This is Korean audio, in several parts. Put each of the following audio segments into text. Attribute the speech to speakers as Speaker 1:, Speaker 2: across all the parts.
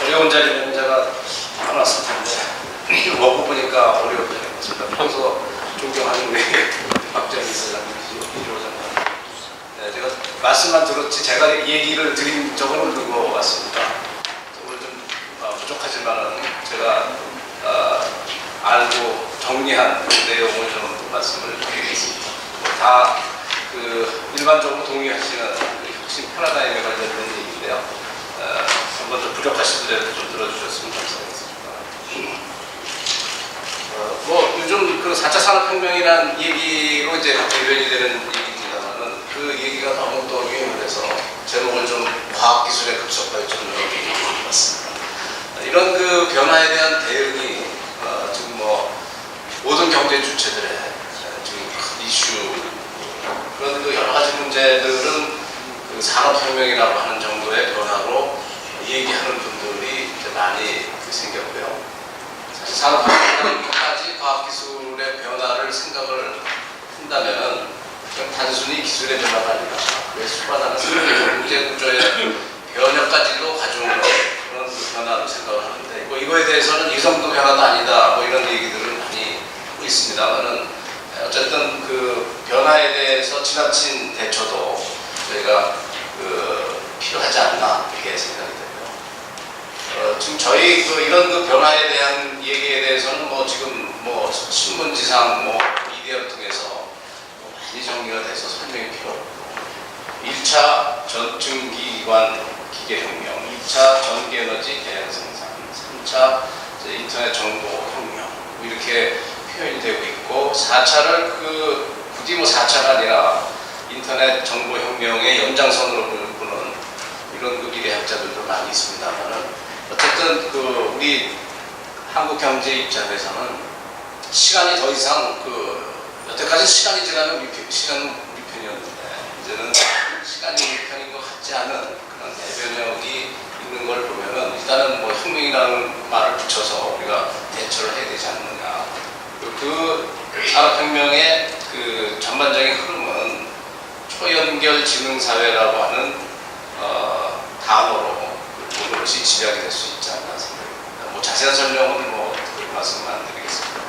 Speaker 1: 어려운 자리는 제가 많았을 텐데 먹고 보니까 어려운 자리였습니다. 평소 존경하는 우리 박정희 사장님, 이조 장관. 네, 제가 말씀만 들었지 제가 얘기를 드린 적은 없는 것 같습니다. 오늘 좀 부족하지만은 제가 알고 정리한 내용을 좀 말씀을 드리겠습니다. 다 일반적으로 동의하시는 혁신 패러다임에 관련된 얘기인데요. 한번 좀 부족하시더라도 좀 들어주셨으면 감사하겠습니다. 요즘 4차 산업혁명이라는 얘기로 이제 대변이 되는 얘기입니다만은 그 얘기가 너무 또 유행을 해서 제목을 좀 과학기술의 급속발전으로 얘기해봤습니다. 이런 변화에 대한 대응이 지금 모든 경제 주체들의 지금 큰 이슈, 그런 여러 가지 문제들은 산업혁명이라고 하는 정도의 변화로 얘기하는 분들이 이제 많이 생겼고요. 사실 산업혁명이라는 것까지 과학기술의 변화를 생각을 한다면 그냥 단순히 기술의 변화가 아니라 그에 수반하는 경제 구조의 변화까지도 가져오는 그런 변화로 생각을 하는데 이거에 대해서는 이 정도 변화도 아니다 이런 얘기들을 많이 하고 있습니다만은 어쨌든 변화에 대해서 지나친 대처도 저희가 필요하지 않나 이렇게 생각이 되고요. 지금 저희 이런 변화에 대한 얘기에 대해서는 지금 신문지상 미디어를 통해서 많이 정리가 돼서 설명이 필요 없고 1차 전증기관 기계혁명, 2차 전기에너지 대량생산, 3차 인터넷 정보혁명 이렇게 표현이 되고 있고 4차를 굳이 4차가 아니라 인터넷 정보혁명의 연장선으로 보는 이런 미래학자들도 많이 있습니다만은 어쨌든 우리 한국 경제 입장에서는 시간이 더 이상 여태까지 시간이 지나면 시간은 우리 편이었는데 이제는 시간이 우리 편인 것 같지 않은 그런 대변력이 있는 걸 보면은 일단은 혁명이라는 말을 붙여서 우리가 대처를 해야 되지 않느냐. 산업혁명의 전반적인 흐름은 초연결 지능사회라고 하는 단어로 모든 것이 집약이 될 수 있지 않나 생각합니다. 자세한 설명은 말씀만 안 드리겠습니다.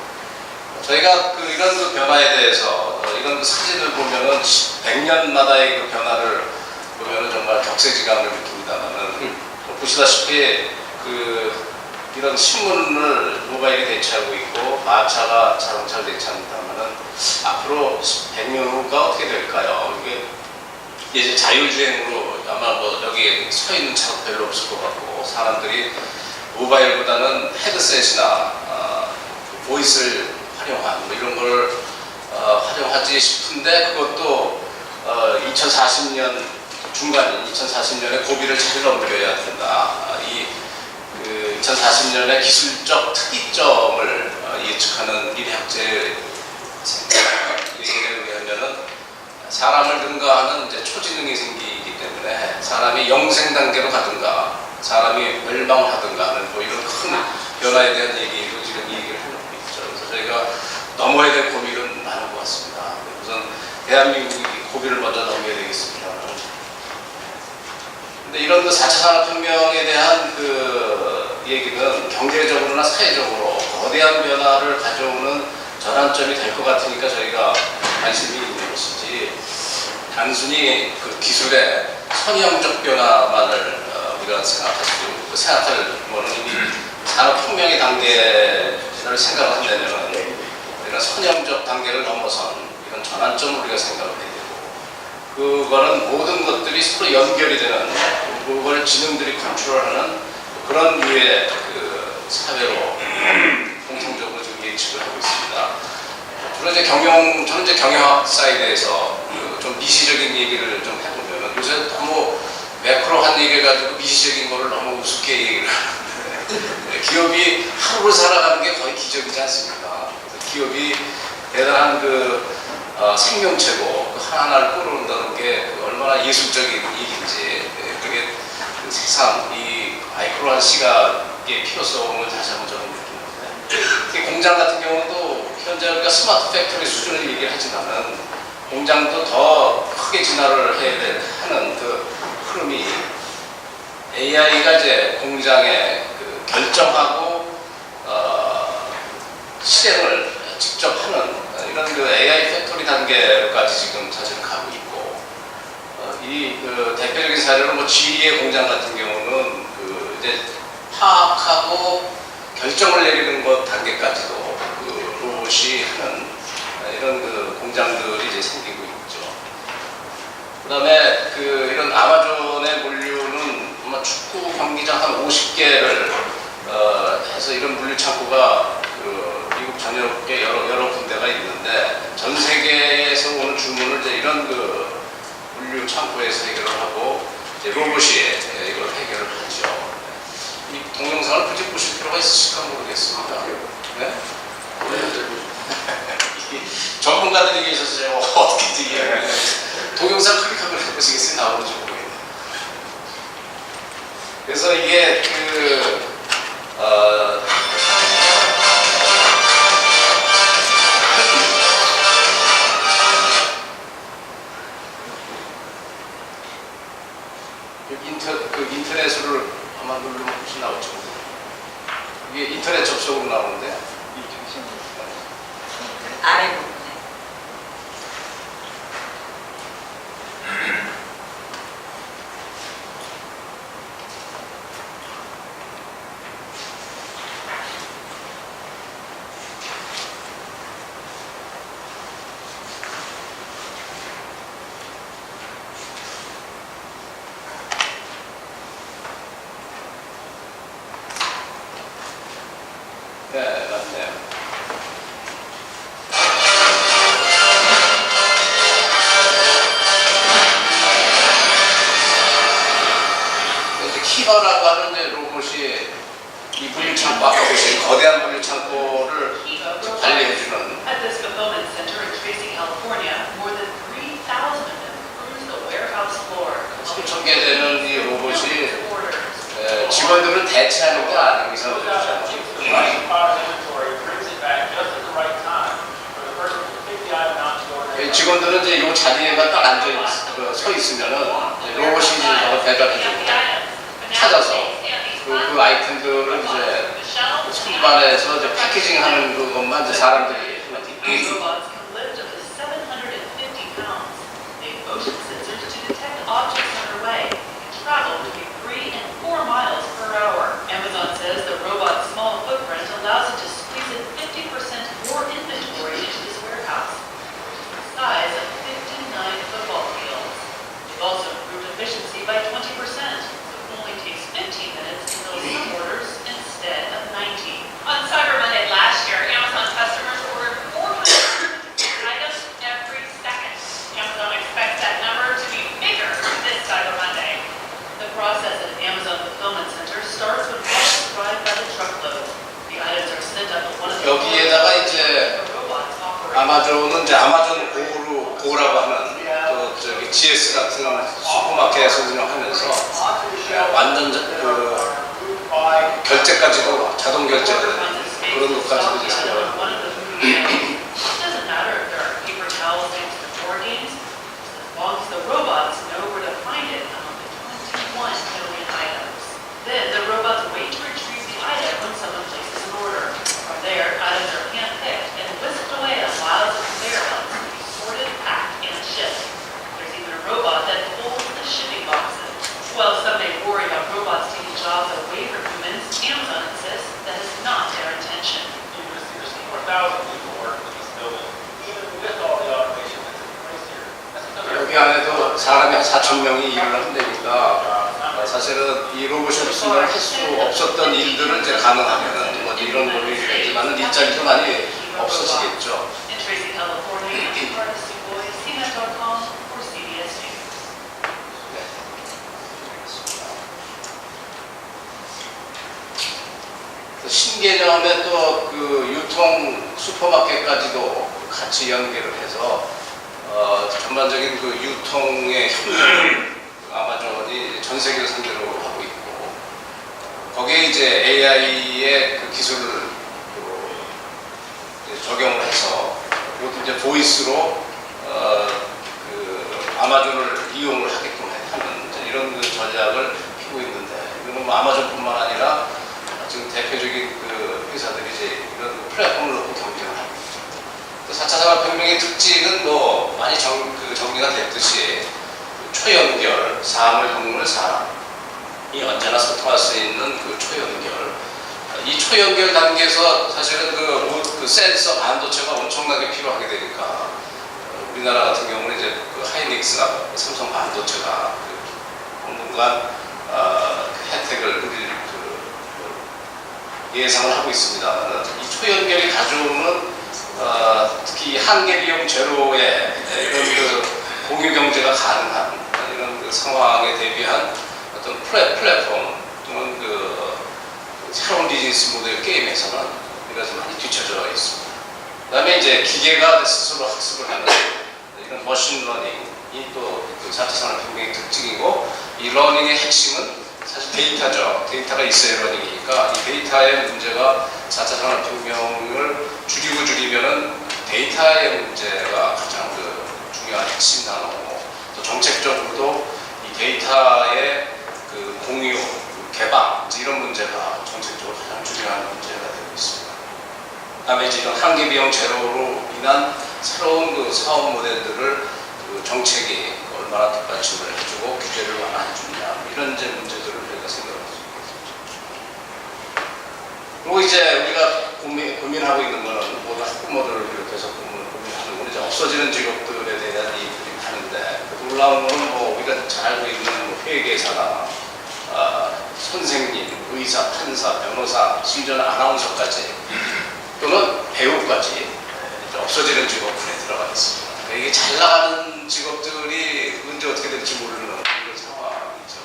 Speaker 1: 저희가 이런 변화에 대해서 이런 사진을 보면은 100년마다의 변화를 보면은 정말 격세지감을 느낍니다만은 보시다시피 이런 신문을 모바일이 대체하고 있고 마차가 자동차를 대체합니다만은 앞으로 100년 후가 어떻게 될까요? 이제 자율주행으로 아마 여기 서 있는 차가 별로 없을 것 같고 사람들이 모바일보다는 헤드셋이나 보이스를 활용한 이런 걸 활용하지 싶은데 그것도 2040년 중간인 2040년에 고비를 잘 넘겨야 된다. 2040년의 기술적 특이점을 예측하는 미래학자의 얘기에 의하면은 사람을 능가하는 초지능이 생기기 때문에 사람이 영생 단계로 가든가 사람이 멸망하든가 하는 이런 큰 변화에 대한 얘기로 지금 얘기를 해놓고 있죠. 그래서 저희가 넘어야 될 고비는 많은 것 같습니다. 우선 대한민국이 고비를 먼저 넘겨야 되겠습니다. 근데 이런 4차 산업혁명에 대한 얘기는 경제적으로나 사회적으로 거대한 변화를 가져오는 전환점이 될 것 같으니까 저희가 관심이 있는 것이지 단순히 기술의 선형적 변화만을 우리가 생각할 이미 산업혁명의 단계를 생각을 한다면 우리가 선형적 단계를 넘어선 이런 전환점을 우리가 생각을 해야 되고 그거는 모든 것들이 서로 연결이 되는 그걸 지능들이 컨트롤하는 그런 류의 사회로 공통적으로 지금 예측을 하고 있습니다. 저는 이제 경영학 사이드에서 좀 미시적인 얘기를 좀 해보면 요새 너무 매크로한 얘기를 가지고 미시적인 거를 너무 우습게 얘기를 하는데 기업이 하루를 살아가는 게 거의 기적이지 않습니까? 기업이 대단한 생명체고 하나하나를 끌어온다는 게 얼마나 예술적인 일인지 그게 세상 이 마이크로한 시각의 필요성을 다시 한번 저는 느끼는데 공장 같은 경우도 현재 우리가 스마트 팩토리 수준을 얘기하지만은 공장도 더 크게 진화를 해야 하는 흐름이 AI가 이제 공장에 그 결정하고 실행을 직접 하는 이런 그 AI 팩토리 단계까지 지금 사실 가고 있고, 그 대표적인 사례로 뭐 GE의 공장 같은 경우는 그 이제 파악하고 결정을 내리는 것 단계까지도 그 로봇이 하는 이런 그 공장들이 이제 생기고 있죠. 그다음에 그 이런 아마존의 물류는 아마 축구 경기장 한 50개를 해서 이런 물류 창고가 그 미국 전역에 여러 군데가 있는데, 전 세계에서 오는 주문을 이제 이런 그 물류 창고에서 해결을 하고 이제 로봇이 이걸 해결을 하죠. 이 동영상을 굳이 보실 필요가 있을까 모르겠습니다. 네? 전문가들이 계셔서 어떻게 얘기해요? 동영상 클릭하면 해보시겠어요? 나오는지 모르겠네요. 그래서 이게 인터넷으로 아마 누르면 혹시 나올지 모르겠어요. 이게 인터넷 접속으로 나오는데
Speaker 2: 아래 부분에
Speaker 1: 네, 맞네요. 이제 키버라고 하는 이제 로봇이 이 물류창고, 아까 보신 거대한 물류창고를 관리해주는
Speaker 3: At this fulfillment center in Tracy, California, more than 3,000 of them cruise the warehouse floor.
Speaker 1: 3,000개 되는 이 로봇이
Speaker 3: Orders.
Speaker 1: 직원들을 대체하는 게 아니고 이상하죠. 직원들은 이제 이 자리에만 딱 서 있으면은 로봇이 이제 배달해주고 찾아서 그 아이템들을 이제 손반에서 이제 패키징하는 그것만 이제 사람들이
Speaker 3: These robots can lift up to 750 pounds. They have motion sensors to detect objects on their way and travel between 3 and 4 miles per hour. Amazon says the robot's small footprint allows it to squeeze in 50% more inventory into this warehouse, the size of 59 football fields. They've also improved efficiency by 20%, so it only takes 15 minutes to fill some orders instead of 90.
Speaker 4: On Cyber Monday last year, Amazon customers ordered 400 items every second. Amazon expects that number to be bigger this Cyber Monday.
Speaker 3: The process at an Amazon fulfillment center starts when products arrive by the truckload. The items are sent up to one of the
Speaker 1: 여기에다가 이제
Speaker 3: the robots operate.
Speaker 1: 아마존은 이제 아마존 고라고 하는 또 저기 GS 같은 슈퍼마켓에서 운영하면서 완전 그 결제까지도 자동 결제 그런 것까지도 이제 생겨요.
Speaker 3: It doesn't matter if there are paper towels next to board games, as long as the robots know where to find it among the 21 million items. Then the robots wait to retrieve the item when someone places an order. From there, items are hand-picked and whisked away on miles of conveyor belts to be sorted, packed, and shipped. There's even a robot that folds the shipping boxes. While some may worry about robots taking jobs away from humans, Amazon insists that is not their intention.
Speaker 5: There's 4,000 people working in this building, even with all the automation that's in place here. That's because
Speaker 1: 여기 안에도 사람이 한 4,000명이 일을 하면 되니까 사실은 이 로봇이 없으면 할 수 없었던 일들을 이제 가능하면은 뭐 이런 논리겠지만은 일자리도 많이 없어지겠죠.
Speaker 3: In Tracy, California, part of Sugoi, CNET.com, or CBS News.
Speaker 1: 신개념의 또 그 유통 슈퍼마켓까지도 같이 연계를 해서 전반적인 그 유통의 혁명을 아마존이 전 세계를 상대로 하고 있고, 거기에 이제 AI의 그 기술을 이제 적용을 해서 그것도 이제 보이스로 그 아마존을 이용을 하게끔 하는 이런 그 전략을 피고 있는데, 그리고 뭐 아마존뿐만 아니라 지금 대표적인 그 회사들이 이제 이런 플랫폼을 놓고 경쟁을 하고 있죠. 4차 산업혁명의 특징은 뭐 많이 정리가 됐듯이 초연결, 사물, 동물, 사람이 언제나 소통할 수 있는 그 초연결. 이 초연결 단계에서 사실은 그 센서 반도체가 엄청나게 필요하게 되니까 우리나라 같은 경우는 이제 그 하이닉스나 삼성 반도체가 당분간 그 혜택을 누릴 예상을 하고 있습니다. 이 초연결이 가져오는 특히 한계 비용 제로의 이런 그 공유 경제가 가능한 이런 그 상황에 대비한 어떤 플랫폼 또는 그 새로운 비즈니스 모델 게임에서는 우리가 좀 많이 뒤쳐져 있습니다. 그다음에 이제 기계가 스스로 학습을 하는 이런 머신 러닝이 또 4차 산업혁명의 특징이고, 이 러닝의 핵심은 사실 데이터죠. 데이터가 있어야 러닝이니까 이 데이터의 문제가 4차 산업혁명을 줄이면은 데이터의 문제가 가장 그 중요한 핵심 단어고, 또 정책적으로도 이 데이터의 그 공유, 개방 이런 문제가 정책적으로 가장 중요한 문제가 되고 있습니다. 그다음에 이제 이런 한계 비용 제로로 인한 새로운 그 사업 모델들을 그 정책이 얼마나 뒷받침을 해주고 규제를 완화해주느냐 이런 이제 문제들을 우리가 생각할 수 있겠죠. 그리고 이제 우리가 고민하고 있는 거는 모든 학부모들을 비롯해서 고민하는 건 이제 없어지는 직업들에 대한 얘기들이 많은데, 놀라운 거는 뭐 우리가 잘 알고 있는 뭐 회계사나 선생님, 의사, 판사, 변호사, 심지어는 아나운서까지 또는 배우까지 없어지는 직업군에 들어가 있습니다. 그러니까 이게 잘 나가는 직업들이 언제 어떻게 될지 모르는 그런 상황이죠.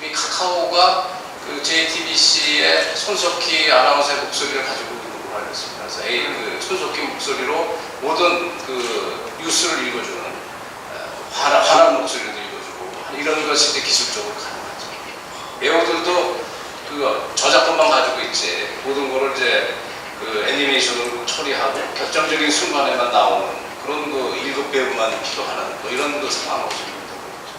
Speaker 1: 이 카카오가 그 JTBC의 손석희 아나운서의 목소리를 가지고 있는 걸로 알고 있습니다. 그래서 그 손석희 목소리로 모든 그 뉴스를 읽어주는 환한 목소리도 읽어주고 이런 것이 이제 기술적으로 가능하죠. 배우들도 그 저작권만 가지고 있지 모든 거를 이제 그 애니메이션으로 처리하고 결정적인 순간에만 나오는 그런 그 1급 배우만 필요한 뭐 이런 그 상황으로 지금 되고 있죠.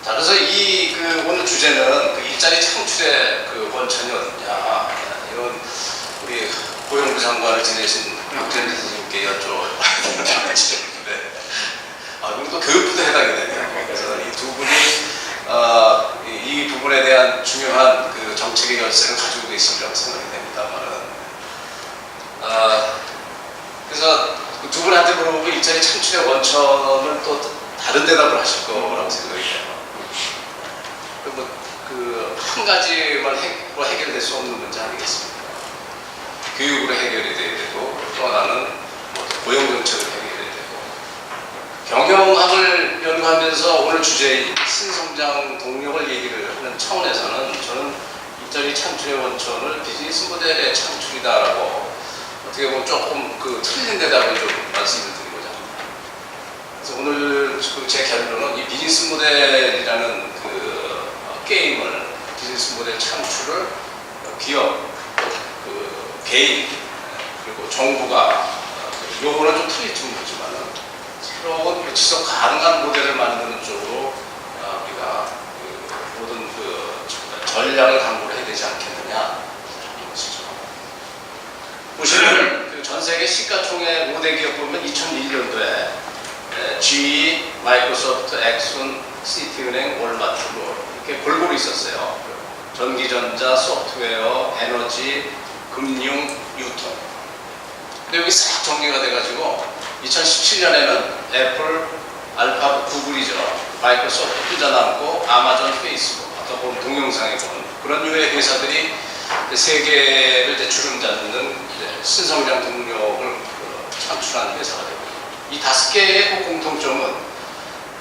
Speaker 1: 자, 그래서 이 그 오늘 주제는 그 일자리 창출의 그 원천이 어디냐, 이런 우리 고용부 장관을 지내신 박재민 선생님께 여쭤봐야 되는데, 그리고 또 교육부도 해당이 되네요. 그래서 이 두 분이 이 부분에 대한 중요한 그 정책의 열쇠를 가지고 계시리라고 생각이 됩니다만은, 그래서 그 두 분한테 물어보고 일자리 창출의 원천은 또 다른 대답을 하실 거라고 생각이 돼요. 한 가지만 해결될 수 없는 문제 아니겠습니까? 교육으로 해결이 돼야 되고, 또 하나는 뭐 고용정책으로 해결이 되고, 경영학을 연구하면서 오늘 주제인 신성장 동력을 얘기를 하는 차원에서는 저는 일자리 창출의 원천을 비즈니스 모델의 창출이다라고 어떻게 보면 조금 그 틀린 대답을 좀 말씀을 드리고자 합니다. 그래서 오늘 제 결론은 이 비즈니스 모델이라는 그 게임을, 비즈니스 모델 창출을 기업, 그 개인, 그리고 정부가, 요거는 좀 틀릴지 모르지만은 새로운 지속 가능한 모델을 만드는 쪽으로 우리가 그 모든 그 전략을 강구를 해야 되지 않겠느냐 이런 것이죠. 보시면 그 전 세계 시가총액 5대 기업 보면 2001년도에 GE, 마이크로소프트, 엑슨, 시티은행, 월마트 이렇게 골고루 있었어요. 전기전자, 소프트웨어, 에너지, 금융, 유통. 근데 여기 싹 정리가 돼가지고 2017년에는 애플, 알파, 구글이죠. 마이크로소프트 혼자 남고 아마존, 페이스북, 아까 본 동영상에 본 그런 유의 회사들이 세계를 이제 주름 잡는 신성장 동력을 창출한 회사가 되고, 이 5개의 공통점은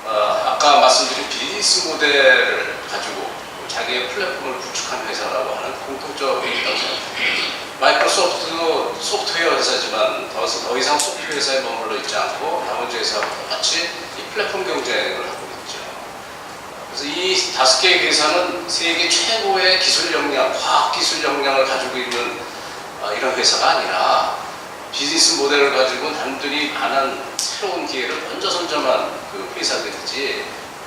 Speaker 1: 아까 말씀드린 비즈니스 모델을 가지고 자기의 플랫폼을 구축한 회사라고 하는 공통점이 있다고 생각합니다. 마이크로소프트도 소프트웨어 회사지만 더 이상 소프트웨어 회사에 머물러 있지 않고 나머지 회사와 똑같이 이 플랫폼 경쟁을 하고 있죠. 그래서 이 5개의 회사는 세계 최고의 기술 역량, 과학 기술 역량을 가지고 있는 이런 회사가 아니라 비즈니스 모델을 가지고 남들이 안 한 새로운 기회를 먼저 선점한 그 회사들이지,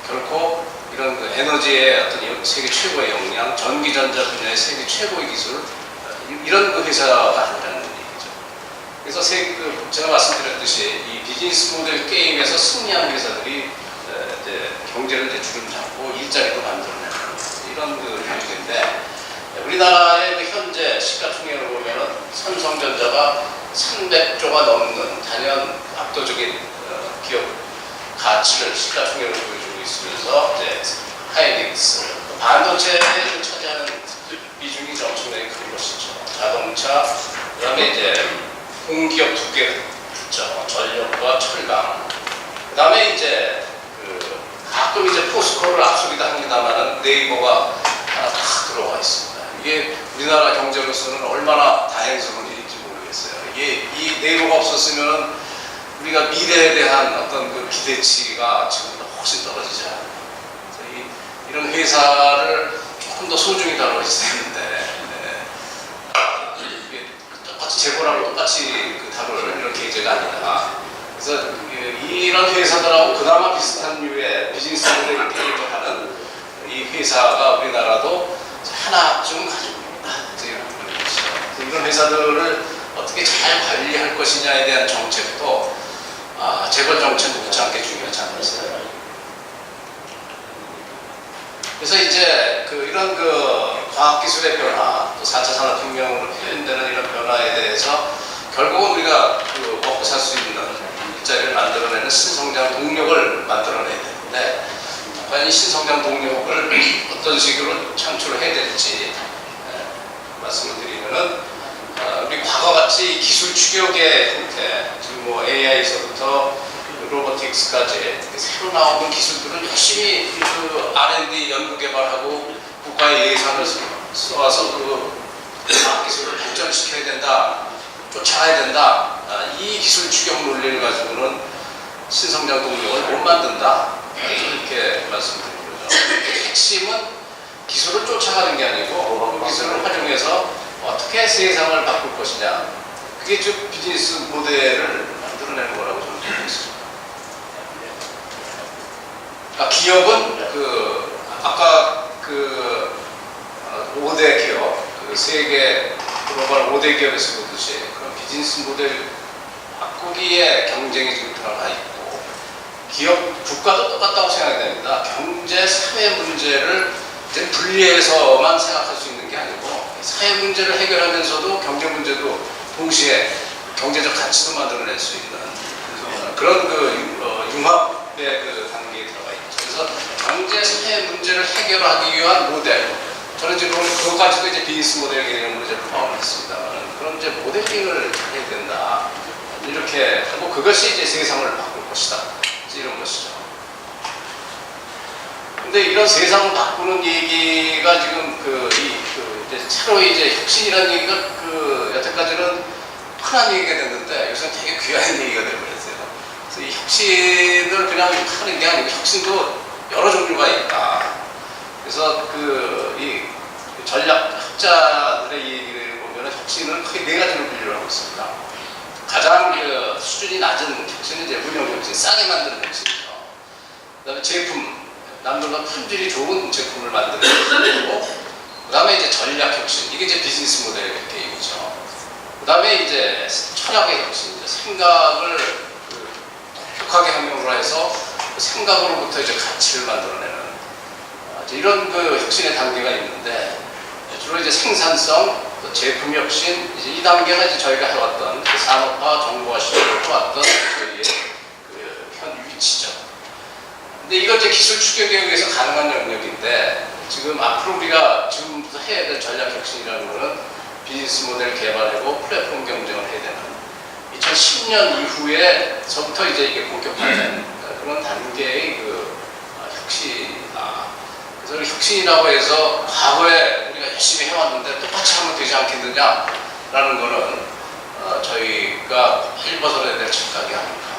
Speaker 1: 결코 이런 그 에너지의 어떤 세계 최고의 역량, 전기전자 분야의 세계 최고의 기술, 이런 그 회사가 아니라는 얘기죠. 그래서 제가 말씀드렸듯이 이 비즈니스 모델 게임에서 승리한 회사들이 이제 경제를 이제 주름 잡고 일자리도 만들어내는 이런 그 형식인데, 우리나라의 그 현재 시가총액을 보면은 삼성전자가 300조가 넘는 단연 압도적인 기업 가치를 시가총액으로 보여주고 있으면서 이제 하이닉스, 반도체를 차지하는 비중이 엄청나게 큰 것이죠. 자동차, 그다음에 이제 공기업 2개 있죠. 전력과 철강. 그다음에 이제 가끔 이제 포스코를 앞서기도 합니다만은 네이버가 하나 다 들어와 있습니다. 이게 우리나라 경제로서는 얼마나 다행스러운 일인지 모르겠어요. 이게 이 네이버가 없었으면은 우리가 미래에 대한 어떤 그 기대치가 지금보다 훨씬 떨어지지 않아요. 이런 회사를 조금 더 소중히 다뤄야 되는데, 이게 똑같이 재고랑 똑같이 다룰 이런 계제가 아니다. 그래서 이런 회사들하고 그나마 비슷한 류의 비즈니스 모델 게임을 하는 이 회사가 우리나라도 하나쯤 가지고 있다. 이런 회사들을 어떻게 잘 관리할 것이냐에 대한 정책도 재벌 정책 못지않게 중요하지 않겠어요. 그래서 이제 이런 과학기술의 변화, 또 4차 산업혁명으로 표현되는 이런 변화에 대해서 결국은 우리가 먹고 살 수 있는 일자리를 만들어내는 신성장 동력을 만들어내야 되는데, 과연 이 신성장 동력을 어떤 식으로 창출을 해야 될지 말씀을 드리면은, 우리 과거같이 기술 추격의 형태, 지금 뭐 AI에서부터 로보틱스까지 새로 나오는 기술들을 열심히 R&D 연구 개발하고 국가의 예산을 쏘아서 과학 기술을 발전시켜야 된다, 쫓아가야 된다. 이 기술 추격 논리를 가지고는 신성장 동력을 못 만든다. 이렇게 말씀드린 거죠. 핵심은 기술을 쫓아가는 게 아니고 그 기술을 활용해서 어떻게 세상을 바꿀 것이냐. 그게 즉 비즈니스 모델을 만들어내는 거라고 저는 보고 있습니다. 기업은 아까 5대 기업, 세계 글로벌 5대 기업에서 보듯이 그런 비즈니스 모델 바꾸기에 경쟁이 지금 들어가 있고, 국가도 똑같다고 생각이 됩니다. 경제, 사회 문제를 이제 분리해서만 생각할 수 있는 게 아니고, 사회 문제를 해결하면서도 경제 문제도 동시에 경제적 가치도 만들어낼 수 있는 그런 융합의 단계에 들어가 있죠. 그래서 경제, 사회 문제를 해결하기 위한 모델, 저는 지금 그것까지도 이제 비즈니스 모델 개념으로 이제 포함했습니다. 그런 이제 모델링을 해야 된다. 이렇게 하고 그것이 이제 세상을 바꿀 것이다. 이런 것이죠. 근데 이런 세상을 바꾸는 얘기가 지금 이제 새로 이제 혁신이라는 얘기가 여태까지는 흔한 얘기가 됐는데 요새는 되게 귀한 얘기가 되어버렸어요. 그래서 이 혁신을 그냥 하는 게 아니고 혁신도 여러 종류가 있다. 그래서 이 전략학자들의 얘기를 보면 혁신을 크게 4가지로 분류를 하고 있습니다. 가장 수준이 낮은 혁신은 이제 운영 혁신, 싸게 만드는 혁신이죠. 그다음에 제품, 남들보다 품질이 좋은 제품을 만드는 거고, 그다음에 이제 전략 혁신, 이게 이제 비즈니스 모델의 게임이죠. 그다음에 이제 철학의 혁신, 생각을 독특하게 활용을 해서 생각으로부터 이제 가치를 만들어내는 이런 혁신의 단계가 있는데, 주로 이제 생산성, 또 제품 혁신, 이제 이 단계가 이제 저희가 해왔던 산업화, 정보화 시대를 해왔던 저희의 현 위치죠. 근데 이건 이제 기술 추격에 의해서 가능한 영역인데, 지금 앞으로 우리가 지금부터 해야 될 전략 혁신이라는 거는 비즈니스 모델 개발이고 플랫폼 경쟁을 해야 되는 2010년 이후에서부터 이제 이게 본격화된 그런 단계의 혁신이다. 그래서 혁신이라고 해서 과거에 우리가 열심히 해왔는데 똑같이 하면 되지 않겠느냐라는 거는 저희가 빨리 벗어나야 될 착각이 아닐까.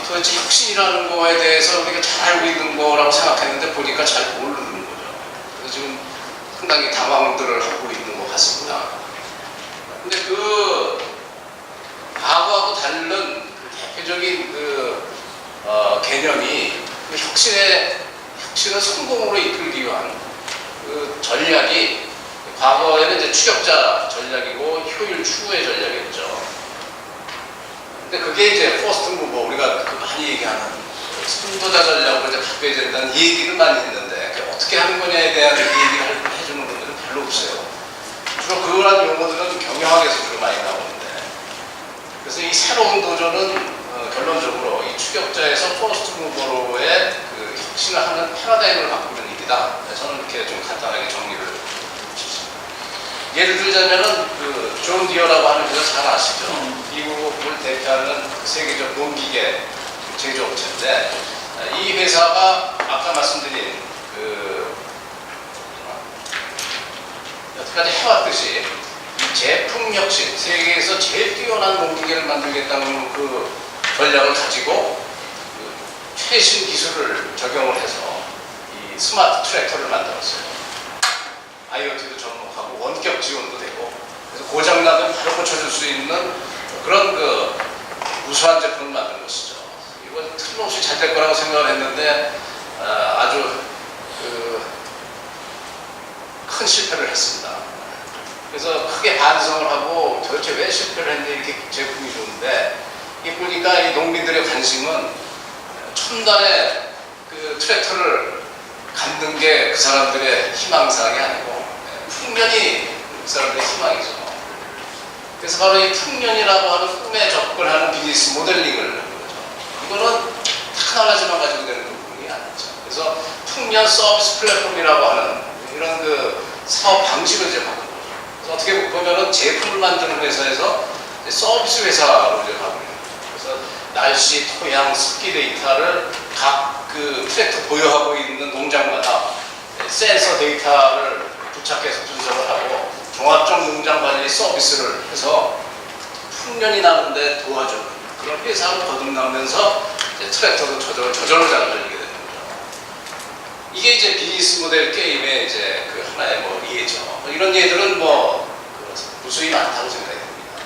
Speaker 1: 도대체 혁신이라는 거에 대해서 우리가 잘 알고 있는 거라고 생각했는데 보니까 잘 모르는 거죠. 그래서 지금 상당히 당황들을 하고 있는 것 같습니다. 근데 과거하고 다른 대표적인 개념이 혁신을 성공으로 이끌기 위한 그 전략이 과거에는 이제 추격자 전략이고 효율 추구의 전략이었죠. 근데 그게 이제 퍼스트 무버, 우리가 그 많이 얘기하는 선도자 전략으로 이제 바뀌어야 된다는 얘기를 많이 했는데 그게 어떻게 하는 거냐에 대한 얘기를 해주는 분들은 별로 없어요. 주로 그런 용어들은 경영학에서 주로 많이 나오는데, 그래서 이 새로운 도전은 결론적으로 이 추격자에서 퍼스트 무버로의 그 혁신을 하는 패러다임을 바꾸는 일이다. 저는 이렇게 좀 간단하게 정리를 싶습니다. 예를 들자면은 그 존 디어라고 하는 회사 잘 아시죠? 미국을 대표하는 세계적 농기계 제조업체인데, 이 회사가 아까 말씀드린 그 여태까지 해왔듯이 이 제품 혁신, 세계에서 제일 뛰어난 농기계를 만들겠다는 그 전략을 가지고 그 최신 기술을 적용을 해서 이 스마트 트랙터를 만들었어요. IoT도 접목하고 원격 지원도 되고, 그래서 고장나면 바로 고쳐줄 수 있는 그런 그 우수한 제품을 만든 것이죠. 이건 틀림없이 잘 될 거라고 생각을 했는데 아주 큰 실패를 했습니다. 그래서 크게 반성을 하고 도대체 왜 실패를 했는데 이렇게 제품이 좋은데, 이 보니까 이 농민들의 관심은 첨단의 그 트랙터를 갖는 게 그 사람들의 희망사항이 아니고 풍년이 그 사람들의 희망이죠. 그래서 바로 이 풍년이라고 하는 꿈에 접근하는 비즈니스 모델링을 하는 거죠. 이거는 하나만 가지고 되는 부분이 아니죠. 그래서 풍년 서비스 플랫폼이라고 하는 이런 그 사업 방식을 이제 바꾼 거죠. 그래서 어떻게 보면은 제품을 만드는 회사에서 이제 서비스 회사로 이제 가고 있는 거죠. 그래서 날씨, 토양, 습기 데이터를 각 그 트랙터 보유하고 있는 농장마다 센서 데이터를 부착해서 분석을 하고 종합적 농장 관리 서비스를 해서 풍년이 나는데 도와주는 그런 회사로 거듭나면서 트랙터도 저절로 잘 걸리게 되는 거죠. 이게 이제 비즈니스 모델 게임의 이제 그 하나의 뭐 예죠. 이런 예들은 뭐 무수히 많다고 생각이 듭니다.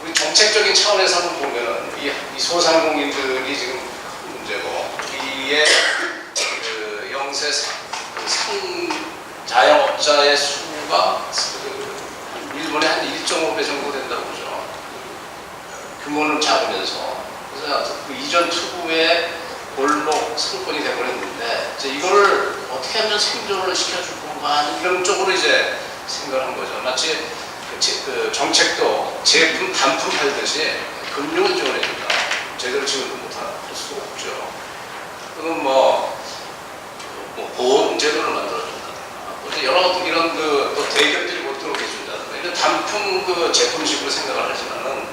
Speaker 1: 우리 정책적인 차원에서 한번 보면은 이 소상공인들이 지금 큰 문제고, 이에 그 영세 자영업자의 수가 일본에 한 1.5배 정도 된다고 보죠. 규모는 작으면서. 그래서 그 이전 투구의 골목 상권이 되버렸는데, 이제 이거를 어떻게 하면 생존을 시켜줄 건가 하는 이런 쪽으로 이제 생각을 한 거죠. 마치 그 정책도 제품 단품 팔듯이 금융을 지원해준다. 제대로 지원도 못할 수가 없죠. 그건 뭐 보험 제도를 만들어준다든가, 여러 이런 또 대기업들이 못 들어오게 해준다든가, 이런 단품 그 제품식으로 생각을 하지만은,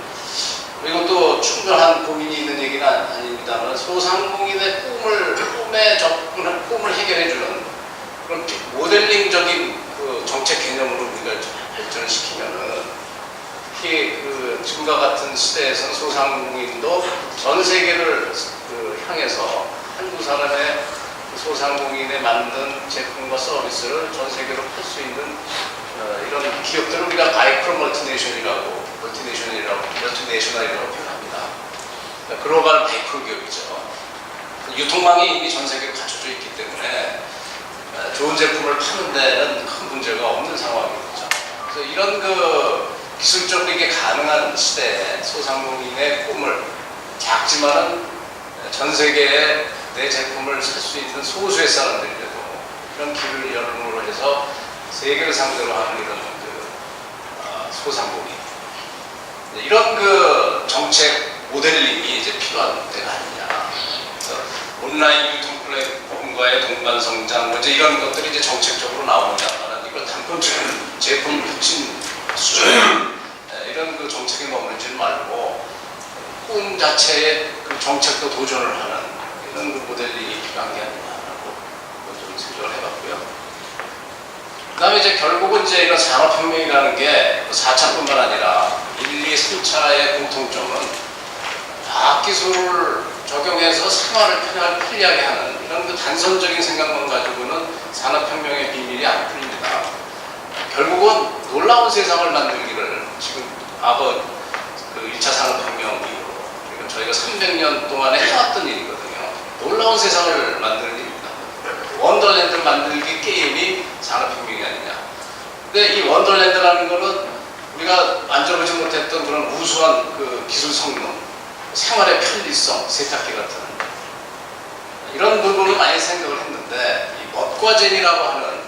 Speaker 1: 그리고 또 충분한 고민이 있는 얘기는 아닙니다만, 소상공인의 꿈에 접근한 꿈을 해결해주는 그런 모델링적인 그 정책 개념으로 우리가 발전시키면은, 특히 그 지금과 같은 시대에서는 소상공인도 전 세계를 향해서 한국 사람의 소상공인에 만든 제품과 서비스를 전 세계로 팔 수 있는 이런 기업들을 우리가 마이크로 멀티내셔널이라고 표현합니다. 글로벌 마이크로 기업이죠. 유통망이 이미 전 세계로 갖춰져 있기 때문에 좋은 제품을 파는 데는 큰 문제가 없는 상황이죠. 그래서 이런 그 기술적으로 이게 가능한 시대에 소상공인의 꿈을, 작지만은 전 세계에 내 제품을 살 수 있는 소수의 사람들이라도 이런 길을 열음으로 해서 세계를 상대로 하는 이런 소상공인, 이런 그 정책 모델링이 이제 필요한 때가 아니냐. 그래서 온라인 유통 플랫폼과의 동반 성장, 이제 이런 것들이 이제 정책적으로 나오는다면, 이걸 단품적인 제품 혁신 수준 이런 그 정책에 머물지 말고 꿈 자체의 그 정책도 도전을 하는 이런 그 모델링이 필요한 게 아니냐라고 좀 생각을 해봤고요. 그다음에 이제 결국은 이제 이런 산업혁명이라는 게 4차뿐만 아니라 1, 2, 3차의 공통점은 과학기술을 적용해서 생활을 편리하게 하는 이런 그 단선적인 생각만 가지고는 산업혁명의 비밀이 안 풀립니다. 결국은 놀라운 세상을 만들기를 지금 그 1차 산업혁명 이후로 저희가 300년 동안에 해왔던 일이거든요. 놀라운 세상을 만드는 일입니다. 원더랜드 만들기 게임이 산업혁명이 아니냐. 근데 이 원더랜드라는 거는 우리가 만져보지 못했던 그런 우수한 그 기술 성능, 생활의 편리성, 세탁기 같은 이런 부분을 많이 생각을 했는데 이 멋과젠이라고 하는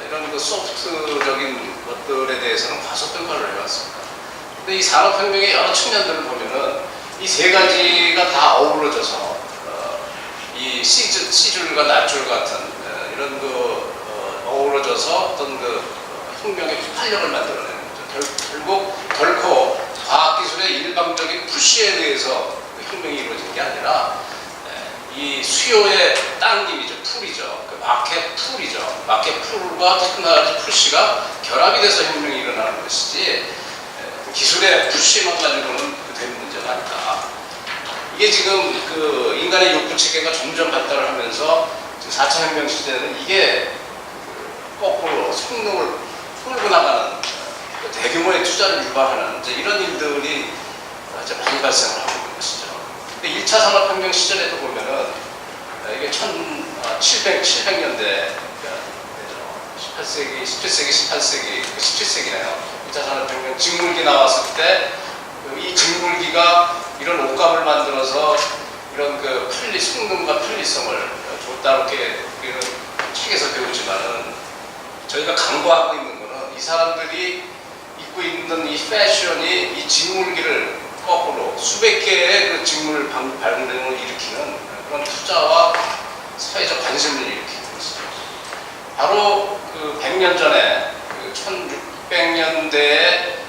Speaker 1: 이런 그 소프트적인 것들에 대해서는 과소평가를 해왔습니다. 근데 이 산업혁명의 여러 측면들을 보면은 이 세 가지가 다 어우러져서 이 시줄과 낫줄 같은 이런 그 어우러져서 어떤 그 혁명의 활력을 만들어내는 거죠. 결코 과학기술의 일방적인 푸시에 의해서 혁명이 이루어지는 게 아니라 이 수요의 당김이죠. 풀이죠. 그 마켓 풀이죠. 마켓 풀과 테크놀로지 푸시가 결합이 돼서 혁명이 일어나는 것이지 기술의 푸시만 가지고는 되는 문제가 아니다. 이게 지금 그 인간의 욕구 체계가 점점 발달을 하면서 지금 4차 혁명 시대는 이게 거꾸로 성능을 끌고 나가는 대규모의 투자를 유발하는 이제 이런 일들이 이제 많이 발생을 하고 있는 것이죠. 근데 1차 산업혁명 시절에도 보면은 이게 1700년대 18세기, 17세기, 18세기, 17세기네요. 2차 산업혁명 직물기 나왔을 때 이 직물기가 이런 옷감을 만들어서 이런 그 성능과 편리성을 줬다 이렇게 우리는 책에서 배우지만은 저희가 강구하고 있는 거는 이 사람들이 입고 있는 이 패션이 이 직물기를 거꾸로 수백 개의 그 직물 발굴을 일으키는 그런 투자와 사회적 관심을 일으키는 것이죠. 바로 그 100년 전에 그 1600년대에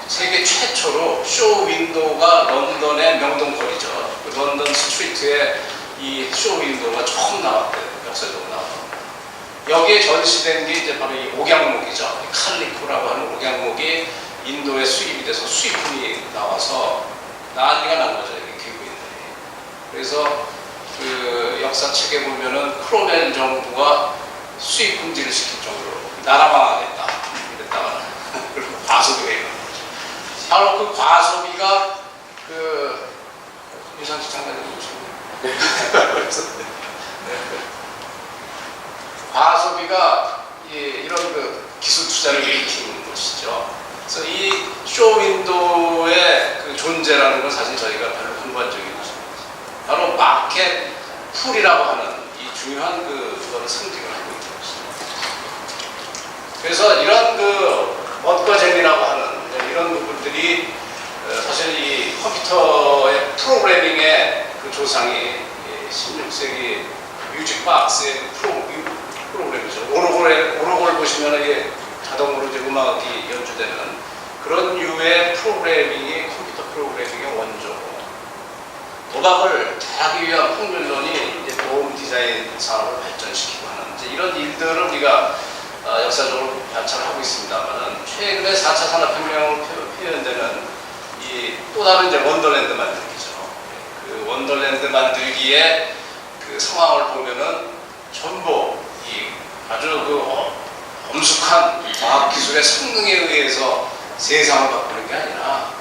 Speaker 1: 세계 최초로 쇼 윈도우가 런던의 명동거리죠. 그 런던 스트리트에 이 쇼 윈도우가 처음 나왔대요. 역사적으로 나왔어요. 여기에 전시된 게 이제 바로 이 옥양목이죠. 칼리코라고 하는 옥양목이 인도에 수입이 돼서 수입품이 나와서 난리가 난 거죠. 이렇게 기구인들이. 그래서 그 역사책에 보면은 크로멜 정부가 수입 금지를 시킬 정도로 나라 망하겠다. 이랬다가 그리고 과소비가 일어난 거죠. 바로 그 과소비가 그 유상식 장관님 오셨네요. 과소비가 이런 그 기술 투자를 일으키는 것이죠. 그래서 이 쇼윈도우의 그 존재라는 건 사실 저희가 별로 공부한 적이 없습니다. 바로 마켓 풀이라고 하는 이 중요한 그거를 상징을 하고 있는 것이죠. 그래서 이런 그 멋과잼이라고 하는 이런 부분들이 사실 이 컴퓨터의 프로그래밍의 그 조상이 16세기 뮤직박스의 프로그램이죠. 오로골 보시면 이게 자동으로 이제 음악이 연주되는 그런 류의 프로그래밍이 컴퓨터 프로그래밍의 원조고, 도박을 잘하기 위한 폭렬론이 이제 보험 디자인 산업을 발전시키고 하는 이제 이런 일들을 우리가 역사적으로 관찰하고 있습니다만, 최근에 4차 산업혁명으로 표현되는 이 또 다른 이제 원더랜드 만들기죠. 그 원더랜드 만들기의 그 상황을 보면은 전부 이 아주 그 엄숙한 과학기술의 성능에 의해서 세상을 바꾸는 게 아니라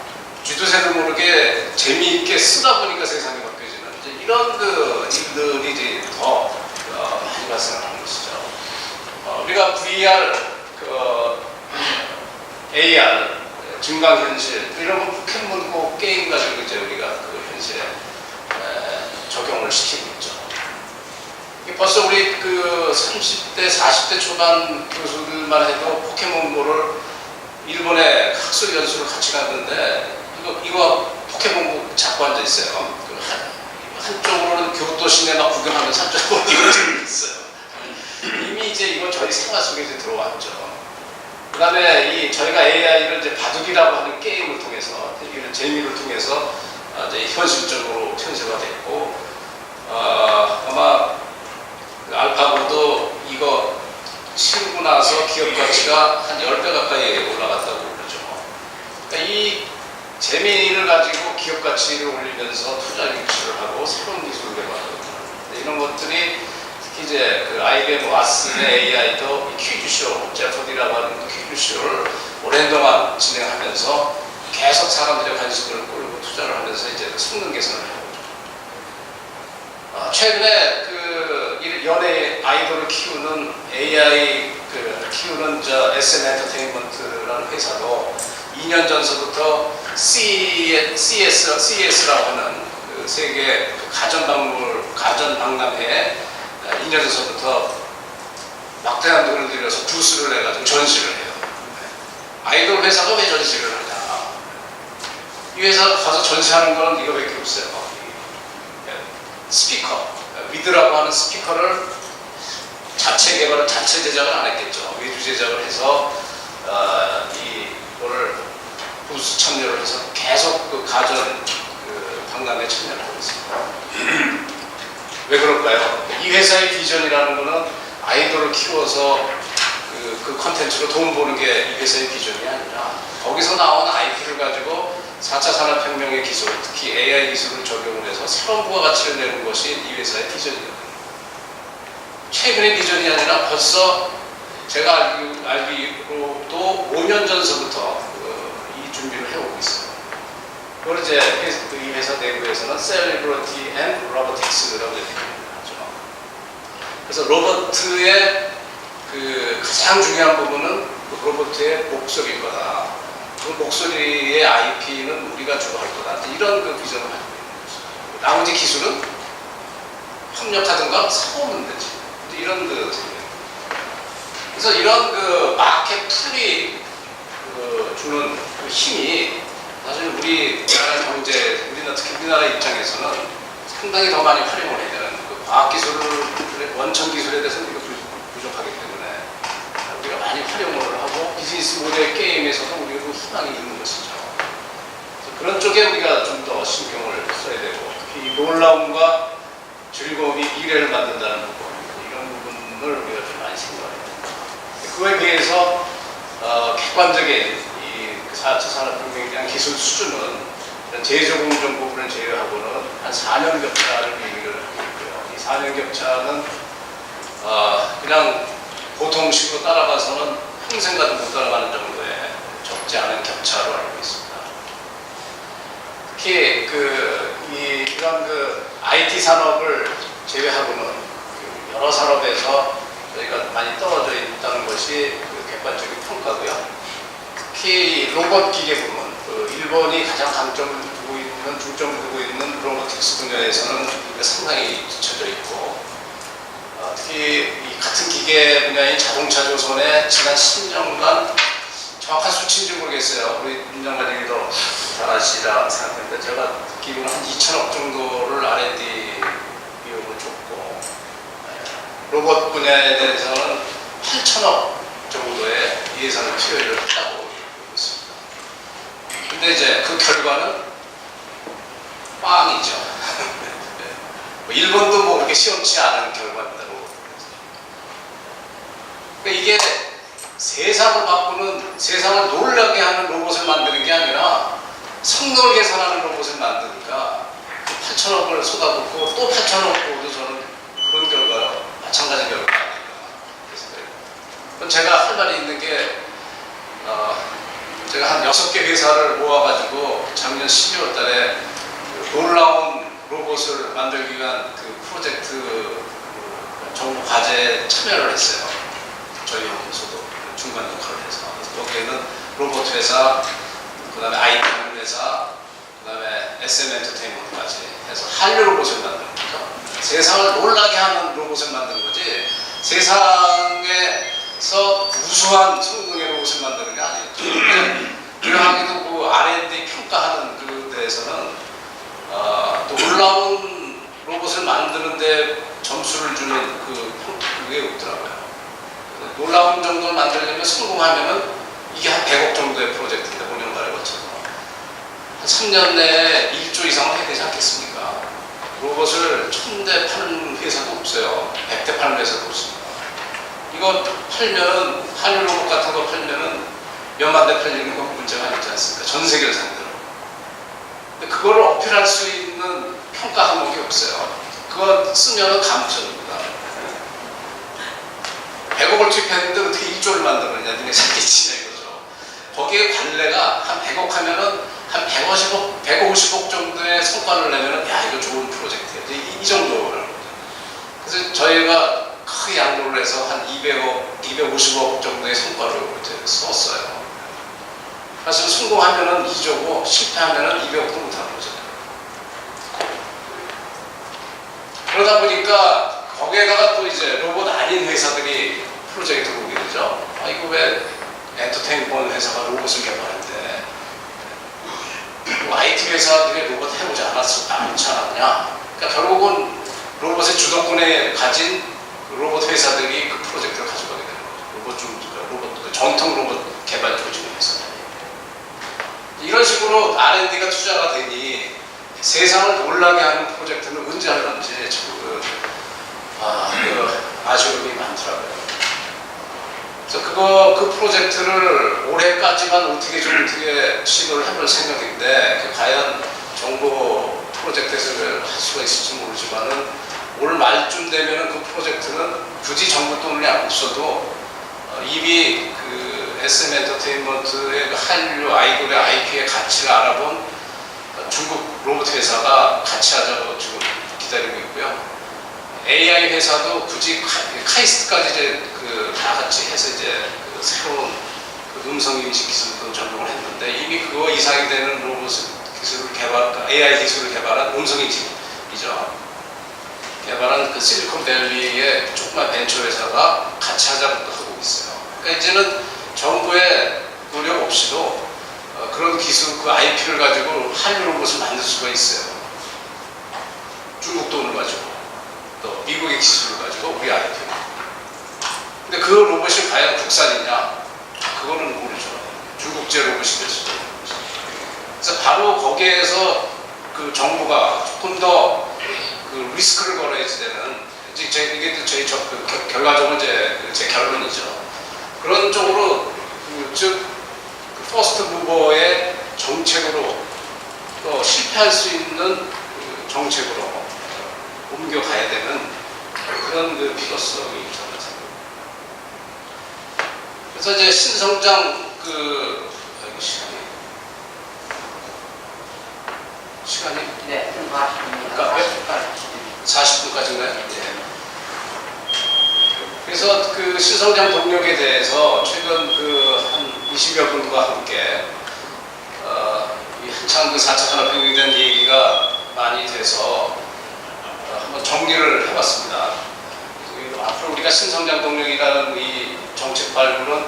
Speaker 1: 쥐도새도 모르게 재미있게 쓰다 보니까 세상이 바뀌어지는 이제 이런 그 일들이 이제 더 많이 발생하는 것이죠. 우리가 VR, AR, 증강현실 이런 포켓몬고 게임 가지고 이제 우리가 그 현실에 적용을 시키고 있죠. 벌써 우리 그 30대, 40대 초반 교수들만 해도 포켓몬고를 일본에 학술 연수를 같이 갔는데 이거 포켓몬고 잡고 앉아 있어요. 한쪽으로는 교토 시내 막 구경하면서 한쪽으로 이거 들고 있어요. 이미 이제 이거 저희 생활 속에 이제 들어왔죠. 그 다음에 저희가 AI를 이제 바둑이라고 하는 게임을 통해서, 이런 재미를 통해서 이제 현실적으로 현실화됐고, 아마 알파고도 이거 치르고 나서 기업 가치가 한 10배 가까이 올라갔다고 그러죠. 그러니까 이 재미를 가지고 기업 가치를 올리면서 투자 유치를 하고 새로운 기술을 개발하고 이런 것들이 특히 이제 그 IBM 왓슨의 AI도 퀴즈쇼, 제퍼디라고 하는 퀴즈쇼를 오랜 동안 진행하면서 계속 사람들의 관심을 끌고 투자를 하면서 이제 성능 개선을 하고 있죠. 최근에 그 연예 아이돌을 키우는 AI 키우는 SM 엔터테인먼트라는 회사도 2년 전서부터 CES라고 하는 그 세계 가전 박람회에 2년 전서부터 막대한 돈을 들여서 부스를 해가지고 전시를 해요. 아이돌 회사가 왜 전시를 하냐? 이 회사 가서 전시하는 거는 이거밖에 없어요. 스피커, 미드라고 하는 스피커를 자체 개발을, 자체 제작을 안 했겠죠. 외주 제작을 해서 이거를 부스 참여를 해서 계속 그 가전 박람회에 참여를 하고 있습니다. 왜 그럴까요? 이 회사의 비전이라는 거는 아이돌을 키워서 그 컨텐츠로 돈 버는 게 이 회사의 비전이 아니라 거기서 나온 IP를 가지고 4차 산업혁명의 기술, 특히 AI 기술을 적용을 해서 새로운 부가가치를 내는 것이 이 회사의 비전이거든요. 최근의 비전이 아니라 벌써 제가 알기로도 5년 전서부터 이 준비를 해오고 있어요. 그걸 이제 이 회사 내부에서는 Celebrity and Robotics라고 이렇게 하죠. 그래서 로봇의 그 가장 중요한 부분은 그 로봇의 목소리일 거다. 그 목소리의 IP는 우리가 주도할 거다. 이런 그 비전을 가지고 있는 거죠. 나머지 기술은 협력하든가 사오면 되지. 이런 그 그래서 이런 그 마켓 풀이 주는 그 힘이 사실 우리나라 경제, 특히 우리나라 입장에서는 상당히 더 많이 활용을 해야 되는 그 과학기술의 원천 기술에 대해서는 이거 부족하기 때문에 우리가 많이 활용을 하고 비즈니스 모델 게임에서도 우리가 그 희망이 있는 것이죠. 그런 쪽에 우리가 좀 더 신경을 써야 되고 특히 놀라움과 즐거움이 미래를 만든다는 부분, 이런 부분을 우리가 좀 많이 생각해야 됩니다. 그거에 비해서 객관적인 이 4차 산업혁명에 대한 기술 수준은 제조공정 부분을 제외하고는 한 4년 격차를 얘기를 하고 있고요. 이 4년 격차는 그냥 보통식으로 따라가서는 평생 가도 못 따라가는 정도의 적지 않은 격차로 알고 있습니다. 특히 이런 IT 산업을 제외하고는 여러 산업에서 저희가 많이 떨어져 있다는 것이 객관적인 평가고요. 특히 로봇 기계 부분, 일본이 가장 중점을 두고 있는 로보틱스 분야에서는 상당히 뒤쳐져 있고, 특히 이 같은 기계 분야인 자동차 조선에 지난 10년간 정확한 수치인지 모르겠어요. 우리 민정관님도 잘 아시리라 생각하는데 제가 듣기로는 한 2천억 정도를 R&D 비용을 줬고, 로봇 분야에 대해서는 8천억 정도의 예산을 투여를 했다고 보고 있습니다. 근데 이제 그 결과는 빵이죠. 일본도 뭐 그렇게 시원치 않은 결과입니다. 그러니까 이게 세상을 놀라게 하는 로봇을 만드는 게 아니라 성능을 개선하는 로봇을 만드니까 8천억을 쏟아붓고 또 8천억 도 저는 그런 결과, 마찬가지 결과가 아닌가. 그래서 제가 할 말이 있는 게 제가 한 6개 회사를 모아가지고 작년 12월 달에 놀라운 로봇을 만들기 위한 그 프로젝트 정부 과제에 참여를 했어요. 저희 회사도 중간 역할을 해서. 거기에는 로봇 회사, 그 다음에 IT 회사, 그 다음에 SM 엔터테인먼트까지 해서 한류 로봇을 만드는 거죠. 세상을 놀라게 하는 로봇을 만드는 거지, 세상에서 우수한 성능의 로봇을 만드는 게 아니죠. 그러하기도 그 R&D 평가하는 그 데에서는 놀라운 로봇을 만드는데 점수를 주는 그게 없더라고요. 놀라운 정도를 만들려면 성공하면은 이게 한 100억 정도의 프로젝트인데 5년 달에 거쳐서 한 3년 내에 1조 이상은 해야 되지 않겠습니까? 로봇을 1000대 파는 회사도 없어요. 100대 파는 회사도 없습니다. 이거 팔면은 한류 로봇 같은 거 팔면은 몇만 대 팔리는 건 문제가 아니지 않습니까? 전 세계를 상대로. 근데 그거를 어필할 수 있는 평가 항목이 없어요. 그거 쓰면은 감점입니다. 100억을 투입했는데 어떻게 1조를 만들었냐, 니네 사기치냐 이거죠. 거기에 관례가 한 100억 하면은 한 150억 정도의 성과를 내면은 야, 이거 좋은 프로젝트야. 이 정도라는 거죠. 그래서 저희가 크게 양보를 해서 한 200억, 250억 정도의 성과를 이제 썼어요. 사실 성공하면은 2조고 실패하면은 200억도 못하는 거죠. 그러다 보니까 거기에다가 또 이제 로봇 아닌 회사들이 프로젝트를 오게 되죠. 아, 이거 왜 엔터테인먼트 회사가 로봇을 개발했는데 IT 회사들이 로봇 해보지 않지 않았냐. 그러니까 결국은 로봇의 주도권에 가진 로봇 회사들이 그 프로젝트를 가져가게 되는 거죠. 로봇, 정통 로봇 개발 조직의 회사들이. 이런 식으로 R&D가 투자가 되니 세상을 놀라게 하는 프로젝트는 언제 할런지 지금 아쉬움이 많더라고요. 그래서 그 프로젝트를 올해까지만 어떻게 시도를 해볼 생각인데 과연 정부 프로젝트에서 할 수가 있을지 모르지만은 올 말쯤 되면은 그 프로젝트는 굳이 정부 돈이 없어도 이미 그 SM 엔터테인먼트의 그 한류 아이돌의 IP의 가치를 알아본 중국 로봇 회사가 같이 하자고 지금 기다리고 있고요. AI 회사도 굳이 카이스트까지 이제 다 같이 해서 이제 새로운 음성 인식 기술도 적용을 했는데 이미 그거 이상이 되는 로봇 기술을 AI 기술을 개발한 음성 인식이죠. 개발한 그 실리콘밸리의 조그만 벤처 회사가 같이 하자고 하고 있어요. 그러니까 이제는 정부의 노력 없이도 그런 기술, 그 IP를 가지고 한류 로봇을 만들 수가 있어요. 중국 돈을 가지고, 또 미국의 기술을 가지고 우리 IP. 근데 그 로봇이 과연 국산이냐? 그거는 모르죠. 중국제 로봇이 될 수도 있는 거죠. 그래서 바로 거기에서 그 정부가 조금 더 그 리스크를 걸어야 되는, 이게 저희 결과적으로 제 결론이죠. 그런 쪽으로, 즉, 퍼스트 무버의 정책으로 또 실패할 수 있는 정책으로 옮겨가야 되는 그런 필요성이 저는 생각합니다. 그래서 이제 신성장 시간이
Speaker 2: 네, 좀
Speaker 1: 그러니까 40분까지인가요? 네. 그래서 그 신성장 동력에 대해서 최근 한 20여 분과 함께 한창 4차 산업혁명에 대한 얘기가 많이 돼서 한번 정리를 해봤습니다. 앞으로 우리가 신성장 동력이라는 이 정책 발굴은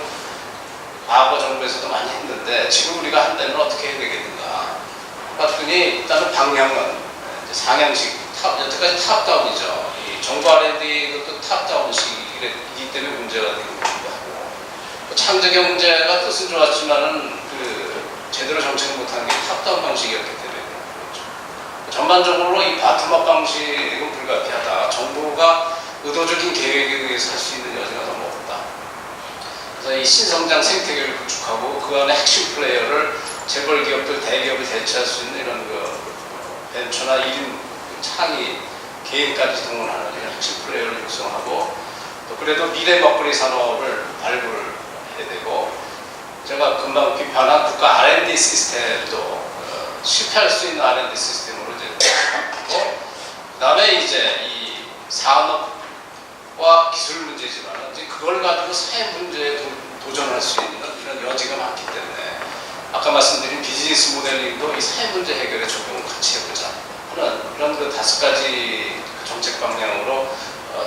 Speaker 1: 과거 정부에서도 많이 했는데 지금 우리가 한다면 어떻게 해야 되겠는가 봤더니 일단은 방향은 상향식, 여태까지 탑다운이죠. 이 정부 R&D 그것도 탑다운식이기 때문에 문제가 되는 거기도 하고 창조 경제가 뜻은 좋았지만은 제대로 정책을 못하는 게 탑다운 방식이었기 때문에 그렇죠. 전반적으로 이 바텀업 방식은 불가피하다. 정부가 의도적인 계획에 의해서 할 수 있는 여지가 너무 없다. 그래서 이 신성장 생태계를 구축하고 그 안에 핵심 플레이어를 재벌 기업들, 대기업을 대체할 수 있는 이런 벤처나 1인 창의 개인까지 동원하는 이런 핵심 플레이어를 육성하고 또 그래도 미래 먹거리 산업을 발굴해야 되고 제가 금방 비판한 국가 R&D 시스템도 실패할 수 있는 R&D 시스템으로 이제 바꾸고 그다음에 이제 이 산업과 기술 문제지만 이제 그걸 가지고 사회 문제에 도전할 수 있는 이런 여지가 많기 때문에 아까 말씀드린 비즈니스 모델링도 이 사회 문제 해결에 적용을 같이 해보자 하는 그런 5가지 정책 방향으로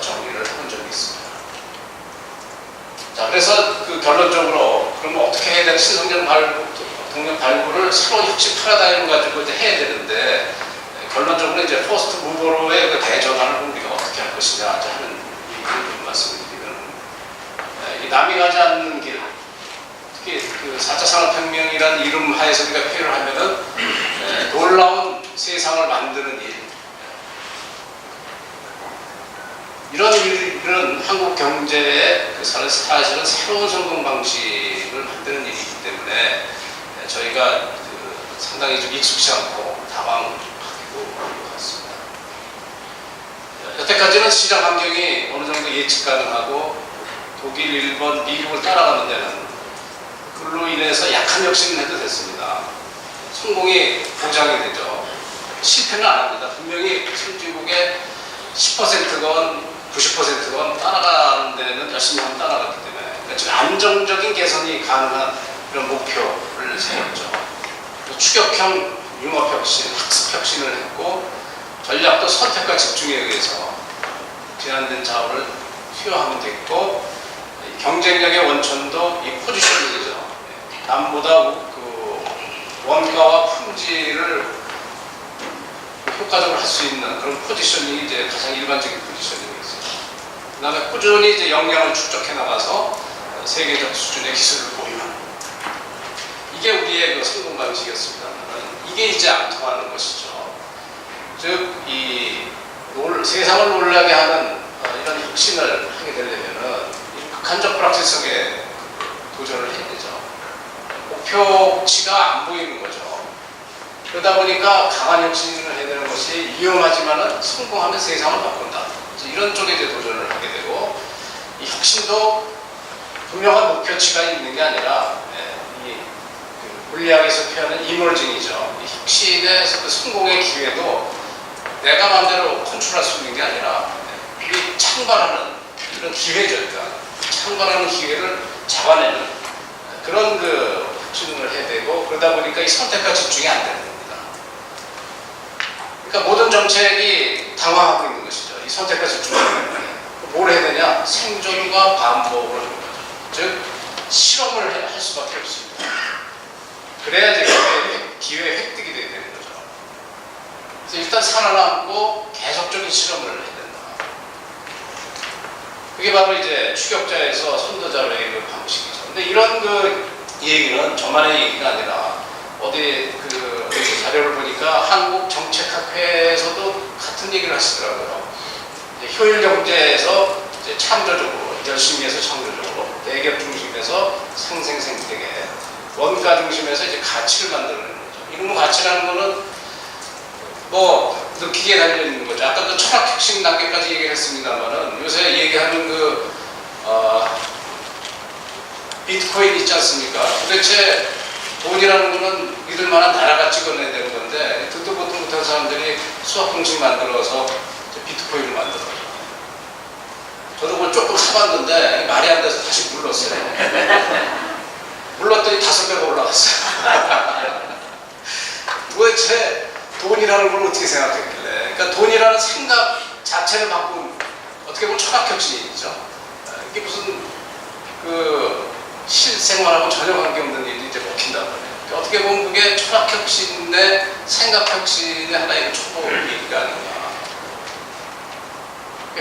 Speaker 1: 정리를 해본 적이 있습니다. 자, 그래서 결론적으로 그러면 어떻게 해야 되는 신성장 동력 발굴을 새로운 혁신 패러다임을 가지고 이제 해야 되는데 결론적으로 이제 퍼스트 무버로의 대전환을 우리가 어떻게 할 것이냐 하는 얘기를 말씀드리면 이 남이 가지 않는 길 특히 4차 산업혁명이라는 이름 하에서 우리가 표현을 하면은 놀라운 세상을 만드는 일 이런 일은 한국 경제의 사실은 새로운 성공 방식을 만드는 일이기 때문에 저희가 상당히 좀 익숙치 않고 당황하기도 하는 것 같습니다. 여태까지는 시장 환경이 어느 정도 예측 가능하고 독일, 일본, 미국을 따라가는 데는 그로 인해서 약한 혁신을 해도 됐습니다. 성공이 보장이 되죠. 실패는 안 합니다. 분명히 선진국의 10%건 90%가 따라가는 데는 열심히 하면 따라갔기 때문에 그러니까 지금 안정적인 개선이 가능한 이런 목표를 세웠죠. 추격형 융합혁신, 학습혁신을 했고 전략도 선택과 집중에 의해서 제한된 자원을 투여하면 됐고 경쟁력의 원천도 이 포지셔닝이죠. 남보다 그 원가와 품질을 효과적으로 할 수 있는 그런 포지셔닝이 이제 가장 일반적인 포지셔닝이었어요. 그 다음에 꾸준히 이제 역량을 축적해 나가서 세계적 수준의 기술을 보유하는 이게 우리의 그 성공 방식이었습니다만 이게 이제 안 통하는 것이죠. 즉, 이 세상을 놀라게 하는 이런 혁신을 하게 되려면은 극한적 불확실성에 도전을 해야 되죠. 목표치가 안 보이는 거죠. 그러다 보니까 강한 혁신을 해야 되는 것이 위험하지만은 성공하면 세상을 바꾼다. 이런 쪽에 이제 도전을 하게 되고 이 혁신도 분명한 목표치가 있는 게 아니라 물리학에서 표현하는 이머징이죠. 이 혁신의 그 성공의 기회도 내가 마음대로 컨트롤할 수 있는 게 아니라 이 창발하는 이런 기회죠. 일단 창발하는 기회를 잡아내는 그런 그 혁신을 해야 되고 그러다 보니까 이 선택과 집중이 안 되는 겁니다. 그러니까 모든 정책이 당황하고 있는 것이죠. 이 선택과 집중을 뭘 해야 되냐? 생존과 반복을 하는 거죠. 즉 실험을 할 수밖에 없습니다. 그래야 이제 기회 획득이 되야 되는 거죠. 그래서 일단 살아남고 계속적인 실험을 해야 된다. 그게 바로 이제 추격자에서 선도자로의 그 방식이죠. 근데 이런 그 얘기는 저만의 얘기가 아니라 어디 그 자료를 보니까 한국정책학회에서도 같은 얘기를 하시더라고요. 효율경제에서 이제 창조적으로 열심히 해서 창조적으로 대기업 중심에서 생생생태계 원가 중심에서 이제 가치를 만드는 거죠. 이런 가치라는 거는 뭐 느끼게 달려 있는 거죠. 아까 그 철학혁신 단계까지 얘기를 했습니다만은 요새 얘기하는 그 비트코인 있지 않습니까? 도대체 돈이라는 거는 믿을 만한 나라가 찍어내야 되는 건데 듣도 보도 못한 사람들이 수학 공식 만들어서 비트코인을 만들어요. 저도 그걸 조금 사봤는데 말이 안 돼서 다시 물렀어요. 물렀더니 5배가 올라갔어요. 도대체 돈이라는 걸 어떻게 생각했길래? 그러니까 돈이라는 생각 자체를 바꾼 어떻게 보면 철학혁신이죠. 이게 무슨 그 실생활하고 전혀 관계없는 일이 이제 먹힌단 말이에요. 그러니까 어떻게 보면 그게 철학혁신의 생각혁신의 하나의 촉보 얘기가 아닌가.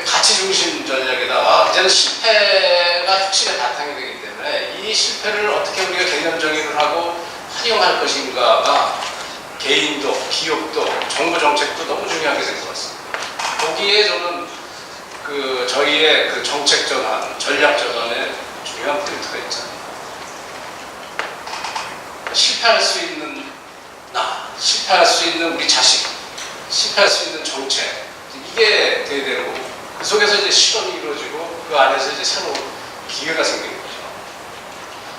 Speaker 1: 가치 중심 전략에다가 이제는 실패가 혁신의 바탕이 되기 때문에 이 실패를 어떻게 우리가 개념 정의를 하고 활용할 것인가가 개인도, 기업도, 정부 정책도 너무 중요하게 생각했습니다. 거기에 저는 그 저희의 그 정책 전환, 전략 전환에 중요한 포인트가 있잖아요. 실패할 수 있는 나, 실패할 수 있는 우리 자식, 실패할 수 있는 정책 이게 돼야 되고 그 속에서 이제 실험이 이루어지고 그 안에서 이제 새로운 기회가 생기는 거죠.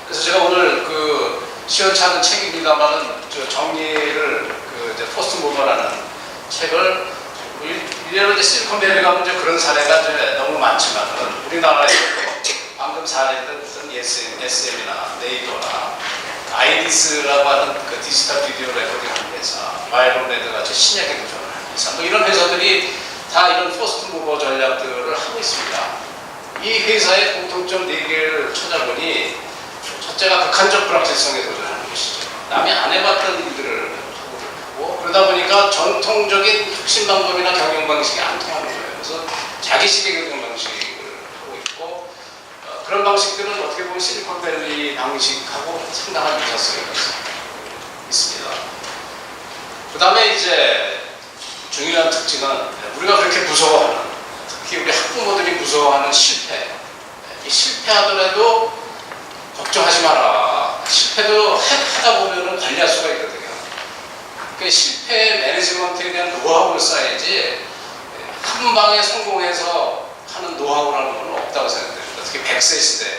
Speaker 1: 그래서 제가 오늘 그 시원치 않은 책입니다만은 저 정리를 그 이제 포스트 모더라는 책을 일례로 이제 실리콘밸리 가면 이제 그런 사례가 이제 너무 많지만은 우리나라에서 방금 사례했던 SM이나 네이버나 아이디스라고 하는 그 디지털 비디오 레코딩 하는 회사, 마이론레드 같이 신약에 도전을 하는 회사, 뭐 이런 회사들이 다 이런 포스트 모버 전략들을 하고 있습니다. 이 회사의 공통점 4개를 찾아보니 첫째가 극한적 불확실성에 도전하는 것이죠. 남이 안 해봤던 일들을 하고 그러다 보니까 전통적인 혁신 방법이나 경영 방식이 안 통하는 거예요. 그래서 자기식의 경영 방식을 하고 있고 그런 방식들은 어떻게 보면 실리콘밸리 방식하고 상당한 유사성이 있습니다. 그 다음에 이제 중요한 특징은 우리가 그렇게 무서워하는, 특히 우리 학부모들이 무서워하는 실패. 이 실패하더라도 걱정하지 마라. 실패도 하다 보면은 관리할 수가 있거든요. 그 실패 매니지먼트에 대한 노하우를 쌓아야지 한 방에 성공해서 하는 노하우라는 건 없다고 생각됩니다. 특히 100세 시대에.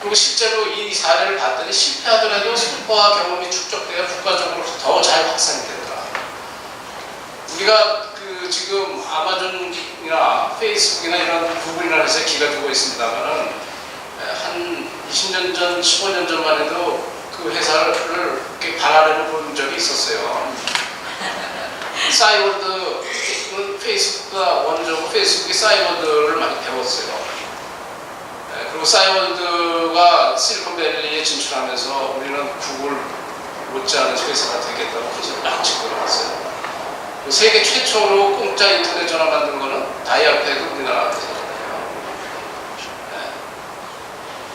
Speaker 1: 그리고 실제로 이 사례를 봤더니 실패하더라도 성과와 경험이 축적되어 국가적으로 더 잘 확산이 된다. 우리가 그 지금 아마존이나 페이스북이나 이런 구글이나 회사에 기가 두고 있습니다만은 한 20년 전, 15년 전만 해도 그 회사를 이렇게 반아래로 본 적이 있었어요. 사이버드는 페이스북과 원조고 페이스북이 사이버드를 많이 배웠어요. 그리고 사이버드가 실리콘밸리에 진출하면서 우리는 구글 못지않은 회사가 되겠다고 컨셉을 막 찍고 나왔어요. 세계 최초로 공짜 인터넷 전화 만든 거는 다이얼패드 우리나라 회사잖아요.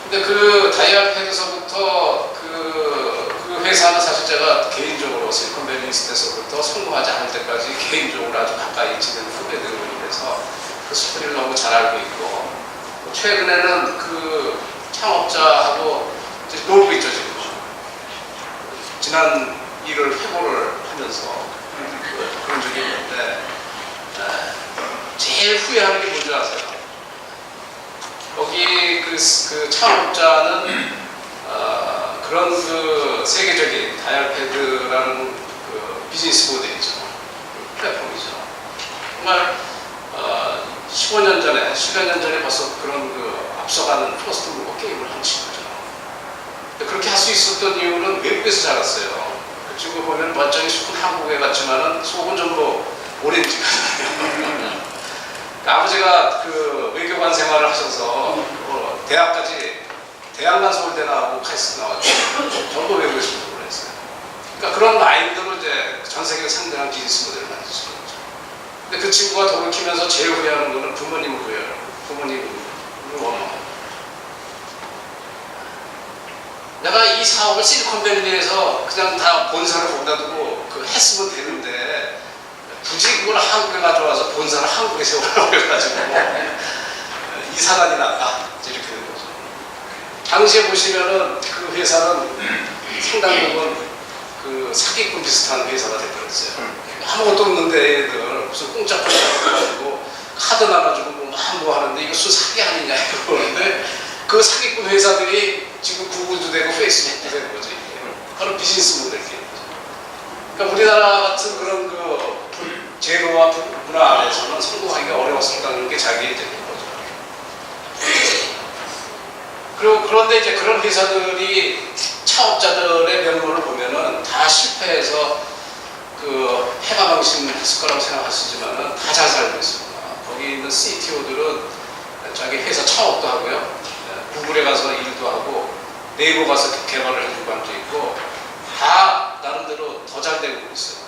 Speaker 1: 근데 그 다이얼패드서부터 그 회사는 사실 제가 개인적으로 실리콘밸리 있을 때서부터 성공하지 않을 때까지 개인적으로 아주 가까이 지낸 후배들이라서 그 스토리를 너무 잘 알고 있고, 최근에는 그 창업자하고 이제 놀고 있죠, 지금. 지난 일을 회고를 하면서 그런 적이 있는데, 제일 후회하는 게 뭔지 아세요? 거기 그 창업자는 그런 그 세계적인 다이얼패드라는 그 비즈니스 모델이죠. 플랫폼이죠. 정말 15년 전에, 10여 년 전에 벌써 그런 그 앞서가는 퍼스트 무버 게임을 한 친구죠. 그렇게 할 수 있었던 이유는 외국에서 자랐어요. 그 친구 보면 멀쩡히 속은 한국에 갔지만은 속은 전부 오렌지거든요. 아버지가 그 외교관 생활을 하셔서 대학만 서울대 나오고 카이스트 나왔죠. 전부 외국에서 공부를 했어요. 그러니까 그런 마인드로 이제 전 세계에 상당한 비즈니스 모델을 만드신 거죠. 근데 그 친구가 돌이키면서 제일 후회하는 거는 부모님을 후회해요. 부모님을 원망해요. 내가 이 사업을 실리콘밸리에서 그냥 다 본사를 거기다 두고 했으면 되는데 굳이 그걸 한국에 가져와서 본사를 한국에 세우라고 해가지고 이 사단이 났다. 이렇게 된 거죠. 당시에 보시면은 그 회사는 상당 부분 그 사기꾼 비슷한 회사가 돼버렸어요. 아무것도 없는데 애들 무슨 공짜 가지고 카드 나눠주고 뭐 하는데 이거 무슨 사기 아니냐 이거 그러는데 그 사기꾼 회사들이 지금 구글도 되고 페이스북도 되는 거지. 바로 비즈니스 모델 게임. 그러니까 우리나라 같은 그런 그 제도와 문화 안에서는 성공하기가 어려웠었다는 게 자기의 되는 거죠. 그리고 그런데 이제 그런 회사들이 창업자들의 면모를 보면은 다 실패해서 그 해방방심 했을 거라고 생각하시지만은 다 잘 살고 있습니다. 거기 있는 CTO들은 자기 회사 창업도 하고요. 구글에 가서 일도 하고 네이버 가서 개발을 해주고 앉아 있고 다 나름대로 더 잘 되고 있어요.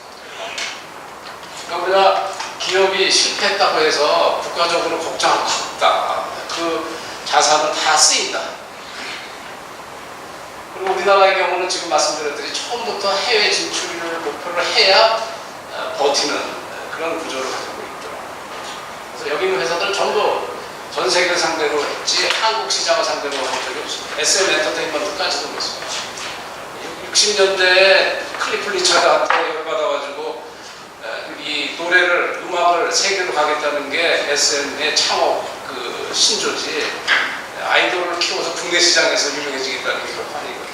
Speaker 1: 그러니까 우리가 기업이 실패했다고 해서 국가적으로 걱정할 거 없다. 그 자산은 다 쓰인다. 그리고 우리나라의 경우는 지금 말씀드렸듯이 처음부터 해외 진출을 목표를 해야 버티는 그런 구조를 가지고 있더라고요. 그래서 여기 있는 회사들은 전부 전 세계를 상대로 했지 한국 시장을 상대로 한 적이 없습니다. SM 엔터테인먼트까지도 그렇습니다. 60년대에 클리프 리차드한테 열받아가지고 이 노래를, 음악을 세계로 가겠다는 게 SM의 창업 그 신조지 아이돌을 키워서 국내 시장에서 유명해지겠다는 게 결판이거든요.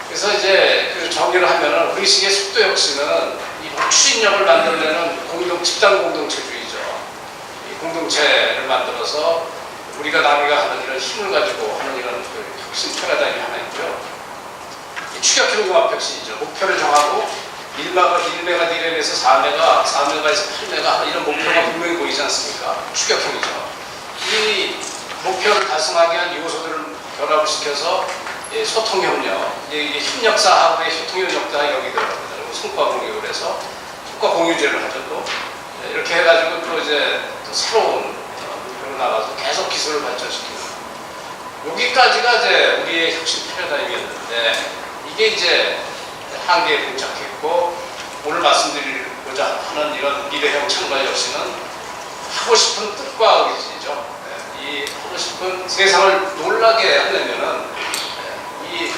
Speaker 1: 그래서 이제 그 정리를 하면은 의식의 속도 역시는 이 추진력을 만들려는 집단 공동체주의죠. 이 공동체를 만들어서 우리가 남이가 하는 이런 힘을 가지고 하는 이런 그 혁신 패러다임이 하나 있고요. 이 추격형 융합 혁신이죠. 목표를 정하고 1메가 디램에서 4메가, 4메가에서 8메가 이런 목표가 분명히 보이지 않습니까? 추격형이죠. 이 목표를 달성하게 한 요소들을 결합을 시켜서 소통협력, 이게 협력사하고의 소통협력도 여기 들어갑니다. 그리고 성과 공유를 해서 성과 공유제를 하죠. 또 이렇게 해가지고 또 이제 또 새로운 목표로 나가서 계속 기술을 발전시키는 여기까지가 이제 우리의 혁신 패러다임이었는데 이게 이제 한계에 봉착했고 오늘 말씀드리고자 하는 이런 미래형 창과 혁신은 하고 싶은 뜻과 의지죠. 이 하고 싶은 세상을 놀라게 하려면은 이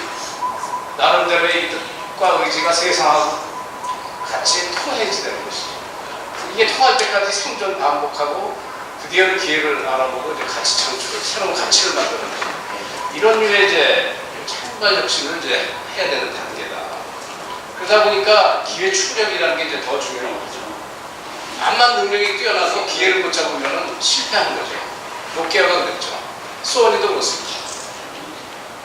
Speaker 1: 나름대로의 뜻과 의지가 세상하고 같이 통해야지 되는 것이죠. 이게 통할 때까지 생존 반복하고 드디어 기회를 알아보고 이제 가치 창출, 새로운 가치를 만드는 이런 류의 이제 창과 혁신을 이제 해야 되는 단계다.
Speaker 2: 그러다 보니까 기회 추구력이라는 게 이제 더 중요한 거죠. 암만 능력이 뛰어나서 기회를 못 잡으면 실패하는 거죠. 노키아가 그랬죠. 소니도 그렇습니다.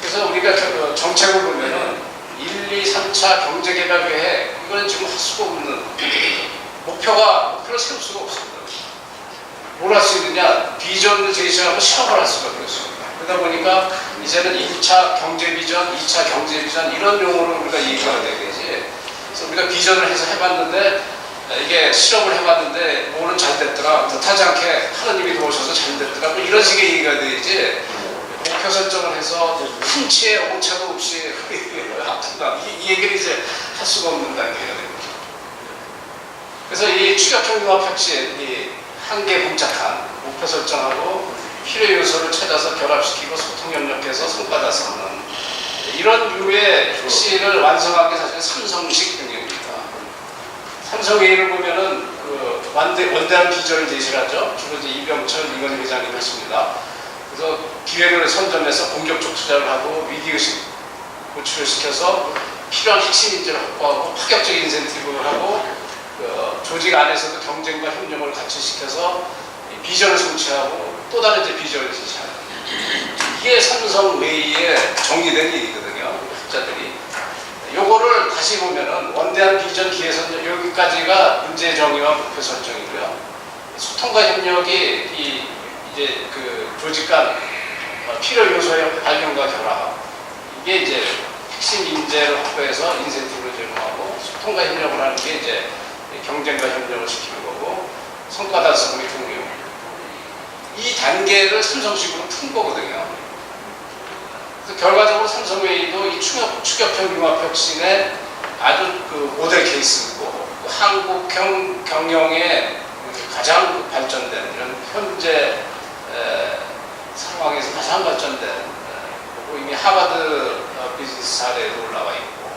Speaker 2: 그래서 우리가 정책을 보면은 1, 2, 3차 경제개발계획 이거는 지금 할 수가 없는 목표를 세울 수가 없습니다. 뭘 할 수 있느냐? 비전을 제시하고 실험을 할 수가 없습니다. 그러다 보니까 이제는 1차 경제비전, 2차 경제비전 이런 용어로 우리가 얘기가 되겠지. 그래서 우리가 비전을 해서 해봤는데 이게 실험을 해봤는데 뭐는 잘 됐더라. 뜻하지 않게 하느님이 도우셔서 잘 됐더라. 뭐 이런 식의 얘기가 되지. 목표 설정을 해서 흔치에 오차도 없이 아픈다. 이 얘기를 이제 할 수가 없는 단계가 됩니다. 그래서 이 추격형 융합 혁신, 이 한계 봉착한 목표 설정하고 필요 요소를 찾아서 결합시키고 소통 협력해서 성과 달성하는 이런 류의 혁신을 완성한 게 사실 삼성식 경영입니다. 삼성회의를 보면은 그 원대한 비전을 제시를 하죠. 주로 이제 이병철 이건희 회장님이 하십니다. 그래서 기회를 선점해서 공격적 투자를 하고 위기의식 고취를 시켜서 필요한 핵심 인재를 확보하고 파격적 인센티브를 하고 조직 안에서도 경쟁과 협력을 같이 시켜서 비전을 성취하고 또 다른 이제 비전을 제시하는 이게 삼성회의의 정리된 일이거든요. 학자들이 요거를 다시 보면은 원대한 비전 기회선 여기까지가 문제 정의와 목표 설정이고요. 소통과 협력이 이제 그 조직 간 필요 요소의 발견과 결합 이게 이제 핵심 인재를 확보해서 인센티브를 제공하고 소통과 협력을 하는 게 이제 경쟁과 협력을 시키는 거고 성과 달성의 동료 이 단계를 삼성식으로 푼 거거든요. 그래서 결과적으로 삼성회의도 이 추격형 융합혁신의 아주 그 모델 케이스고 한국형 경영의 가장 발전된 이런 현재 상황에서 가장 발전된 그리고 이미 하버드 비즈니스 사례도 올라와 있고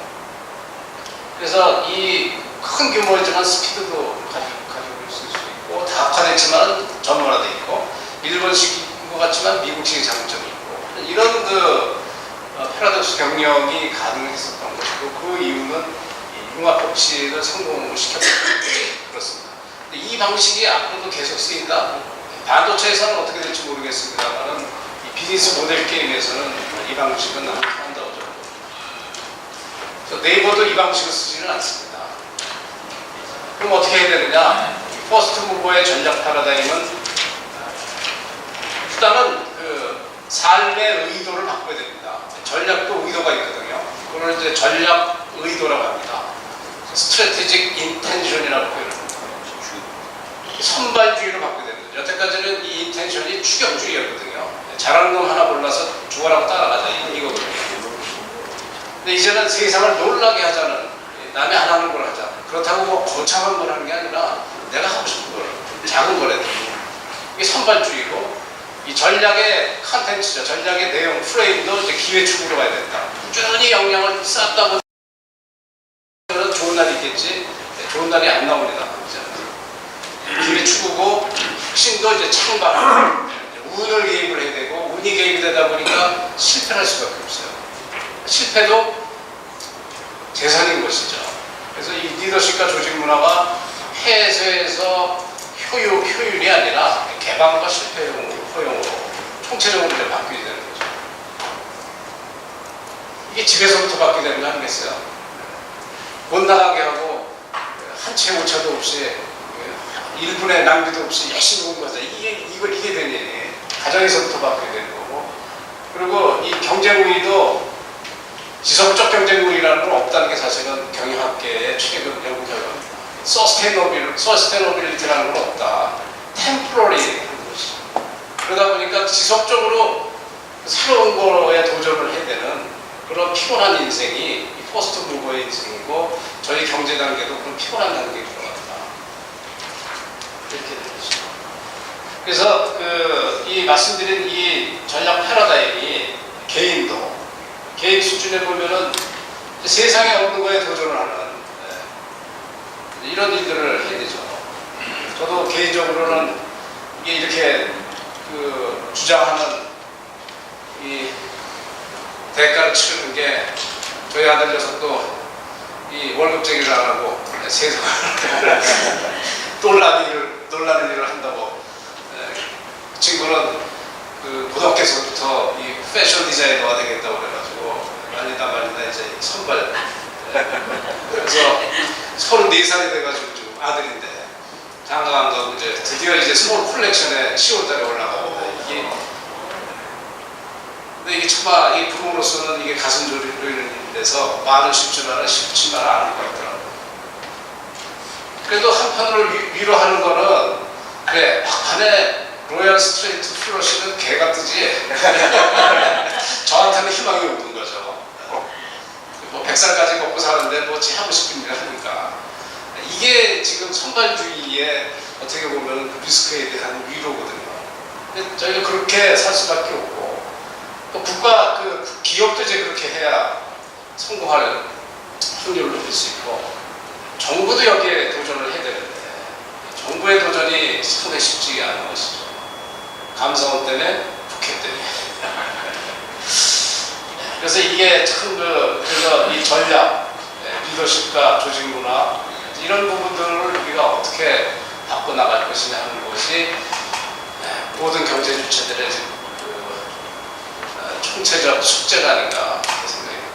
Speaker 2: 그래서 이 큰 규모이지만 스피드도 가지고 있을 수 있고 다각화됐지만 전문화돼 있고 일본식인 것 같지만 미국식의 장점이 있고 이런 그 패러독스 경영이 가능했었던 것이고 그 이유는 융합혁신을 성공을 시켰기 때문에 그렇습니다. 근데 이 방식이 앞으로도 계속 쓰인다. 반도체에서는 어떻게 될지 모르겠습니다만 이 비즈니스 모델 게임에서는 이 방식은 한다고 저는 봅니다. 네이버도 이 방식을 쓰지는 않습니다. 그럼 어떻게 해야 되느냐? 퍼스트 무버의 전략 패러다임은 일단은 그 삶의 의도를 바꿔야 됩니다. 전략도 의도가 있거든요. 그걸 이제 전략 의도라고 합니다. 스트래티직 인텐션이라고 표현합니다. 선발주의로 바꿔야 됩니다. 여태까지는 이 인텐션이 추격주의였거든요. 잘하는 놈 하나 골라서 죽어라고 따라가자 이거거든요. 근데 이제는 세상을 놀라게 하자는 남이 안 하는 걸 하자. 그렇다고 뭐 거창한 걸 하는 게 아니라 내가 하고 싶은 걸 작은 거라도 이게 선발주의고 이 전략의 컨텐츠죠. 전략의 내용 프레임도 이제 기회 추구로 가야 된다. 꾸준히 역량을 쌓다 보면 좋은 날이 있겠지. 좋은 날이 안 나옵니다. 기회 추구고 혁신도 이제 창발하고 운을 개입을 해야 되고 운이 개입이 되다 보니까 실패할 수밖에 없어요. 실패도 재산인 것이죠. 그래서 이 리더십과 조직 문화가 폐쇄에서 효율이 아니라 개방과 실패 허용으로 총체적으로 이제 바뀌게 되는 거죠. 이게 집에서부터 바뀌게 되는 거 아니겠어요? 못 나가게 하고 한 채 오차도 없이 1분의 낭비도 없이 열심히 공부하자. 이게 되니 가정에서부터 바뀌게 되는 거고 그리고 이 경쟁우위도 지속적 경쟁력이라는 건 없다는 게 사실은 경영학계의 최근 연구 결과입니다. 서스테너빌리티라는 건 없다. 템포러리 하는 것이죠. 그러다 보니까 지속적으로 새로운 거에 도전을 해야 되는 그런 피곤한 인생이 이 포스트 무버의 인생이고 저희 경제 단계도 그런 피곤한 단계인 것 같다. 이렇게 되죠. 그래서 이 말씀드린 이 전략 패러다임이 개인 수준에 보면은 세상에 없는 거에 도전을 하는 이런 일들을 해야 되죠. 저도 개인적으로는 이게 이렇게 주장하는 이 대가를 치르는 게 저희 아들 녀석도 이 월급쟁이를 안 하고 세상을 놀라는 일을 한다고. 그 친구는 그 고등학교에서부터 이 패션 디자이너가 되겠다고 그래가지고 말리다 이제 선발. 그래서 34살이 돼가지고 지금 아들인데 장가 안 가고 이제 드디어 이제 스몰 컬렉션에 10월달에 올라가고 근데 이게 정말 이 부모로서는 이게 가슴 졸이는 데서 말은 쉽지만 않을 것 같더라고요. 그래도 한편으로 위로하는 거는 그래 막판에 로얄 스트레이트 플러시는 개가 뜨지 저한테는 희망이 없는 거죠. 뭐 100살까지 먹고 사는데 뭐 지 하고 싶은 일을 하니까 이게 지금 선발주의의 어떻게 보면 리스크에 대한 위로거든요. 근데 저희가 그렇게 살 수밖에 없고 또 국가 그 기업도 이제 그렇게 해야 성공할 확률을 높일 수 있고 정부도 여기에 도전을 해야 되는데 정부의 도전이 상당히 쉽지 않은 것이죠. 감사원 때문에 국회 때문에. 그래서 이게 참 그래서 이 전략, 리더십과 조직 문화 이런 부분들을 우리가 어떻게 바꿔 나갈 것이냐 하는 것이 모든 경제 주체들의 총체적 숙제가 아닌가 생각합니다.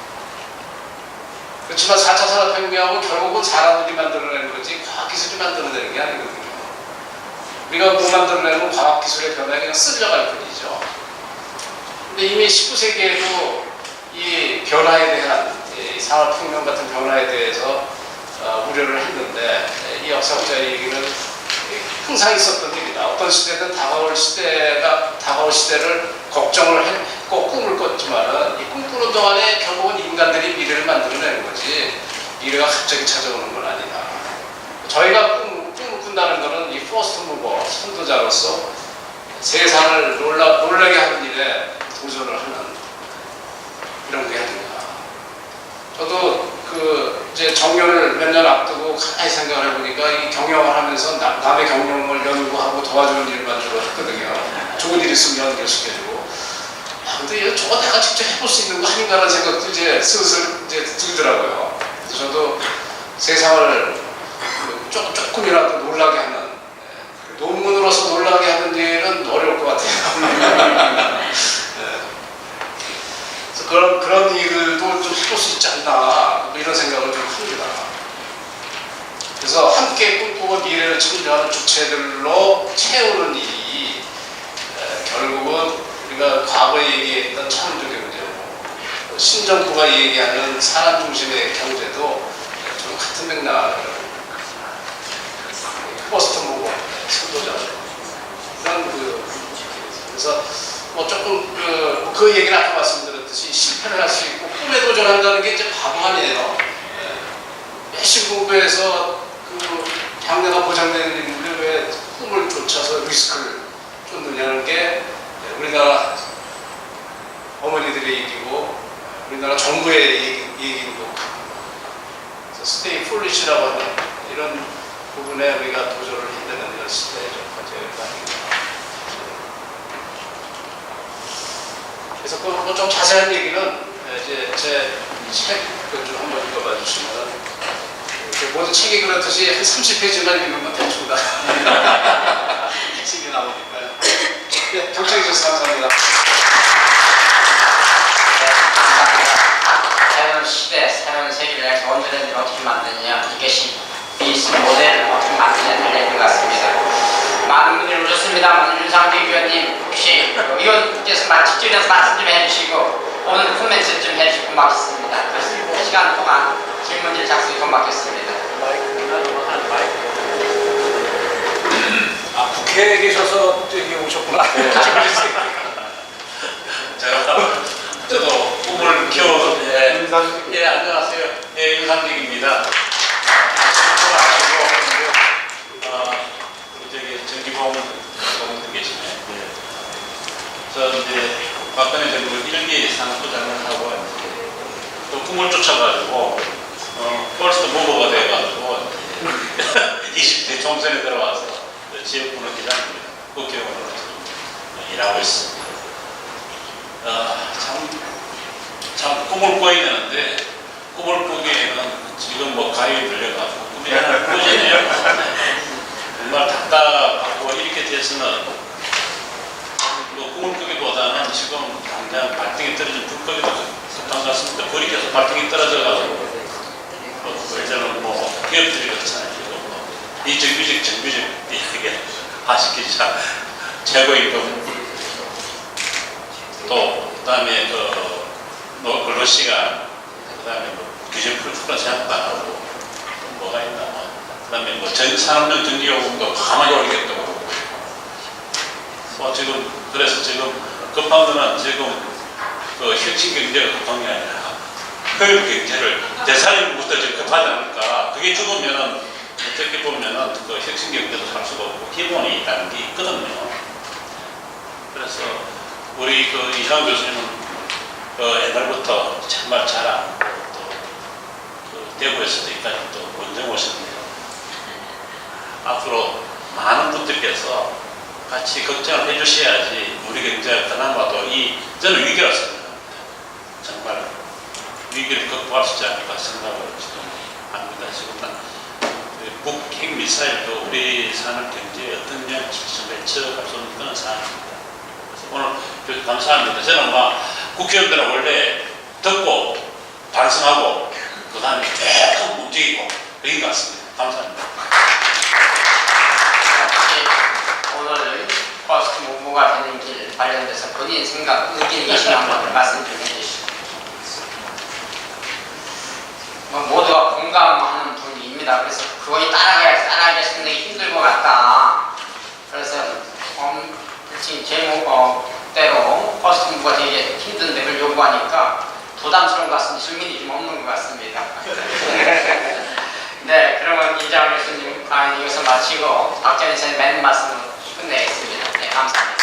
Speaker 2: 그렇지만 4차 산업혁명은 결국은 사람들이 만들어내는 거지 과학기술이 만들어내는 게 아니거든요. 우리가 못 만들어내는 과학기술의 변화에 그냥 쓸려갈 뿐이죠. 근데 이미 19세기에도 이 변화에 대한 이 산업혁명 같은 변화에 대해서 우려를 했는데 이 역사학자의 얘기는 항상 있었던 일이다. 어떤 시대든 다가올 시대를 걱정을 했고 꿈을 꿨지만은 이 꿈꾸는 동안에 결국은 인간들이 미래를 만들어내는 거지 미래가 갑자기 찾아오는 건 아니다. 저희가 꿈을 꾼다는 것은 이 퍼스트 무버 선도자로서 세상을 놀라게 하는 일에 도전을 하는 이런 게 아닌가. 저도 이제 정년을 몇 년 앞두고 가만히 생각을 해보니까 이 경영을 하면서 남의 경영을 연구하고 도와주는 일만 주로 했거든요. 좋은 일 있으면 연결시켜주고. 근데 저거 내가 직접 해볼 수 있는 거 아닌가라는 생각도 이제 슬슬 이제 들더라고요. 그래서 저도 세상을 조금이라도 놀라게 하는, 논문으로서 놀라게 하는 일은 어려울 것 같아요. 그런 일들도 좀 해볼 수 있지 않나 이런 생각을 좀 합니다. 그래서 함께 꿈꾸고 미래를 창조하는 주체들로 채우는 일이 결국은 우리가 과거에 얘기했던 창조의 문제고 신정부가 얘기하는 산업 중심의 경제도 좀 같은 맥락을 포스트 무버 선도자 그래서 뭐 조금 그 얘기를 아까 말씀드렸듯이 실패를 할 수 있고 꿈에 도전한다는 게 이제 바보 아니에요. 열심히 공부해서 장래가 보장되는 인물이 왜 꿈을 쫓아서 리스크를 쫓느냐는 게 우리나라 어머니들의 얘기고 우리나라 정부의 얘기인 거고 stay foolish라고 하는 이런 부분에 우리가 도전을 해야 되는 이런 시대의 과제가 아닌가. 그래서 좀 자세한 얘기는 이제 제 책을 좀 한번 읽어봐 주시면 모든 책이 그렇듯이 한 30페이지만 읽으면 대충 다 책이 나오니까요. 네, 경청해 주셔서 감사합니다.
Speaker 6: 네, 감사합니다. 새로운 시대, 새로운 세계를 위해서 언제든지 어떻게 만드느냐 이것이 비스 모델을 어떻게 만드느냐 달려있는 것 같습니다. 많은 분들이 오셨습니다만 윤상기 위원님 혹시 위원께서 직접해서 말씀 좀 해주시고 오늘 코멘트 좀 해주시고 고맙겠습니다. 시간 동안 질문지를 작성해 고맙겠습니다.
Speaker 2: 아, 국회에 계셔서 여기 오셨구나.
Speaker 7: 저도 꿈을 키워서
Speaker 2: 예, 안녕하세요.
Speaker 7: 예, 윤상직입니다. 저기 정기봉 분들 계시네. 저 이제 박근혜 정부 1기 산업부장을 하고 또 꿈을 쫓아가지고 퍼스트 무버가 돼가지고 20대 총선에 들어와서 지역구는 기장입니다. 국회의원으로 일하고 있습니다. 참 꿈을 꿔야 되는데 꿈을 꾸기에는 지금 뭐 가위 들려가지고 꿈이 하나 꾸지네요. 정말 답답하고 이렇게 돼서는 뭐 꿈을 꾸기보다는 지금 당장 발등에 떨어진 불거기도 급한 것 같습니다. 불이 계속 발등에 떨어져가지고 이제는 뭐 기업들이 그렇잖아요. 지금 뭐 비정규직 정규직 이렇게 하시기자 최고임금 또 그다음에 뭐 근로시간 그다음에 뭐 규제 풀풀한 생각도 안 하고 또 뭐가 있나 그다음에 뭐 산업용 전기요금도 가만히 올리겠다고 그러고 지금 그래서 지금 급한 거는 지금 그 혁신 경제가 급한 게 아니라 효율 경제를 대사님부터 지금 급하지 않을까. 그게 죽으면은 어떻게 보면은 그 혁신 경제도 살 수가 없고 기본이 있다는 게 있거든요. 그래서 우리 그 이상훈 교수님은 옛날부터 정말 잘 알고 또 대구에서도 여기까지 또 원정 오셨네요. 앞으로 많은 분들께서 같이 걱정을 해주셔야지 우리 경제가 그나마도 저는 위기라 생각합니다. 정말 위기를 극복할 수 있지 않을까 생각을 지금 합니다. 지금 북핵 미사일도 우리 산업 경제에 어떤 영향을 미쳐갈 수 없는 그런 사안입니다. 그래서 오늘 감사합니다. 저는 국회의원들은 원래 듣고 반성하고 그 다음에 조금 움직이고 그런 것 같습니다. 감사합니다.
Speaker 6: 오늘 퍼스트 무브가 되는 길 관련돼서 본인 생각, 의견이 계시면 한번 말씀 좀 해주시죠. 모두가 공감하는 분입니다. 그래서 그거에 따라가기 상당히 힘들 것 같다. 그래서 지금 제목대로 퍼스트 무브가 되게 힘든데 그걸 요구하니까 부담스러운 것 같습니다. 질문이 좀 없는 것 같습니다. 네, 그러면 이장훈 교수님 강의 여기서 마치고 박정희 선생님 맨 말씀으로 끝내겠습니다. 네, 감사합니다.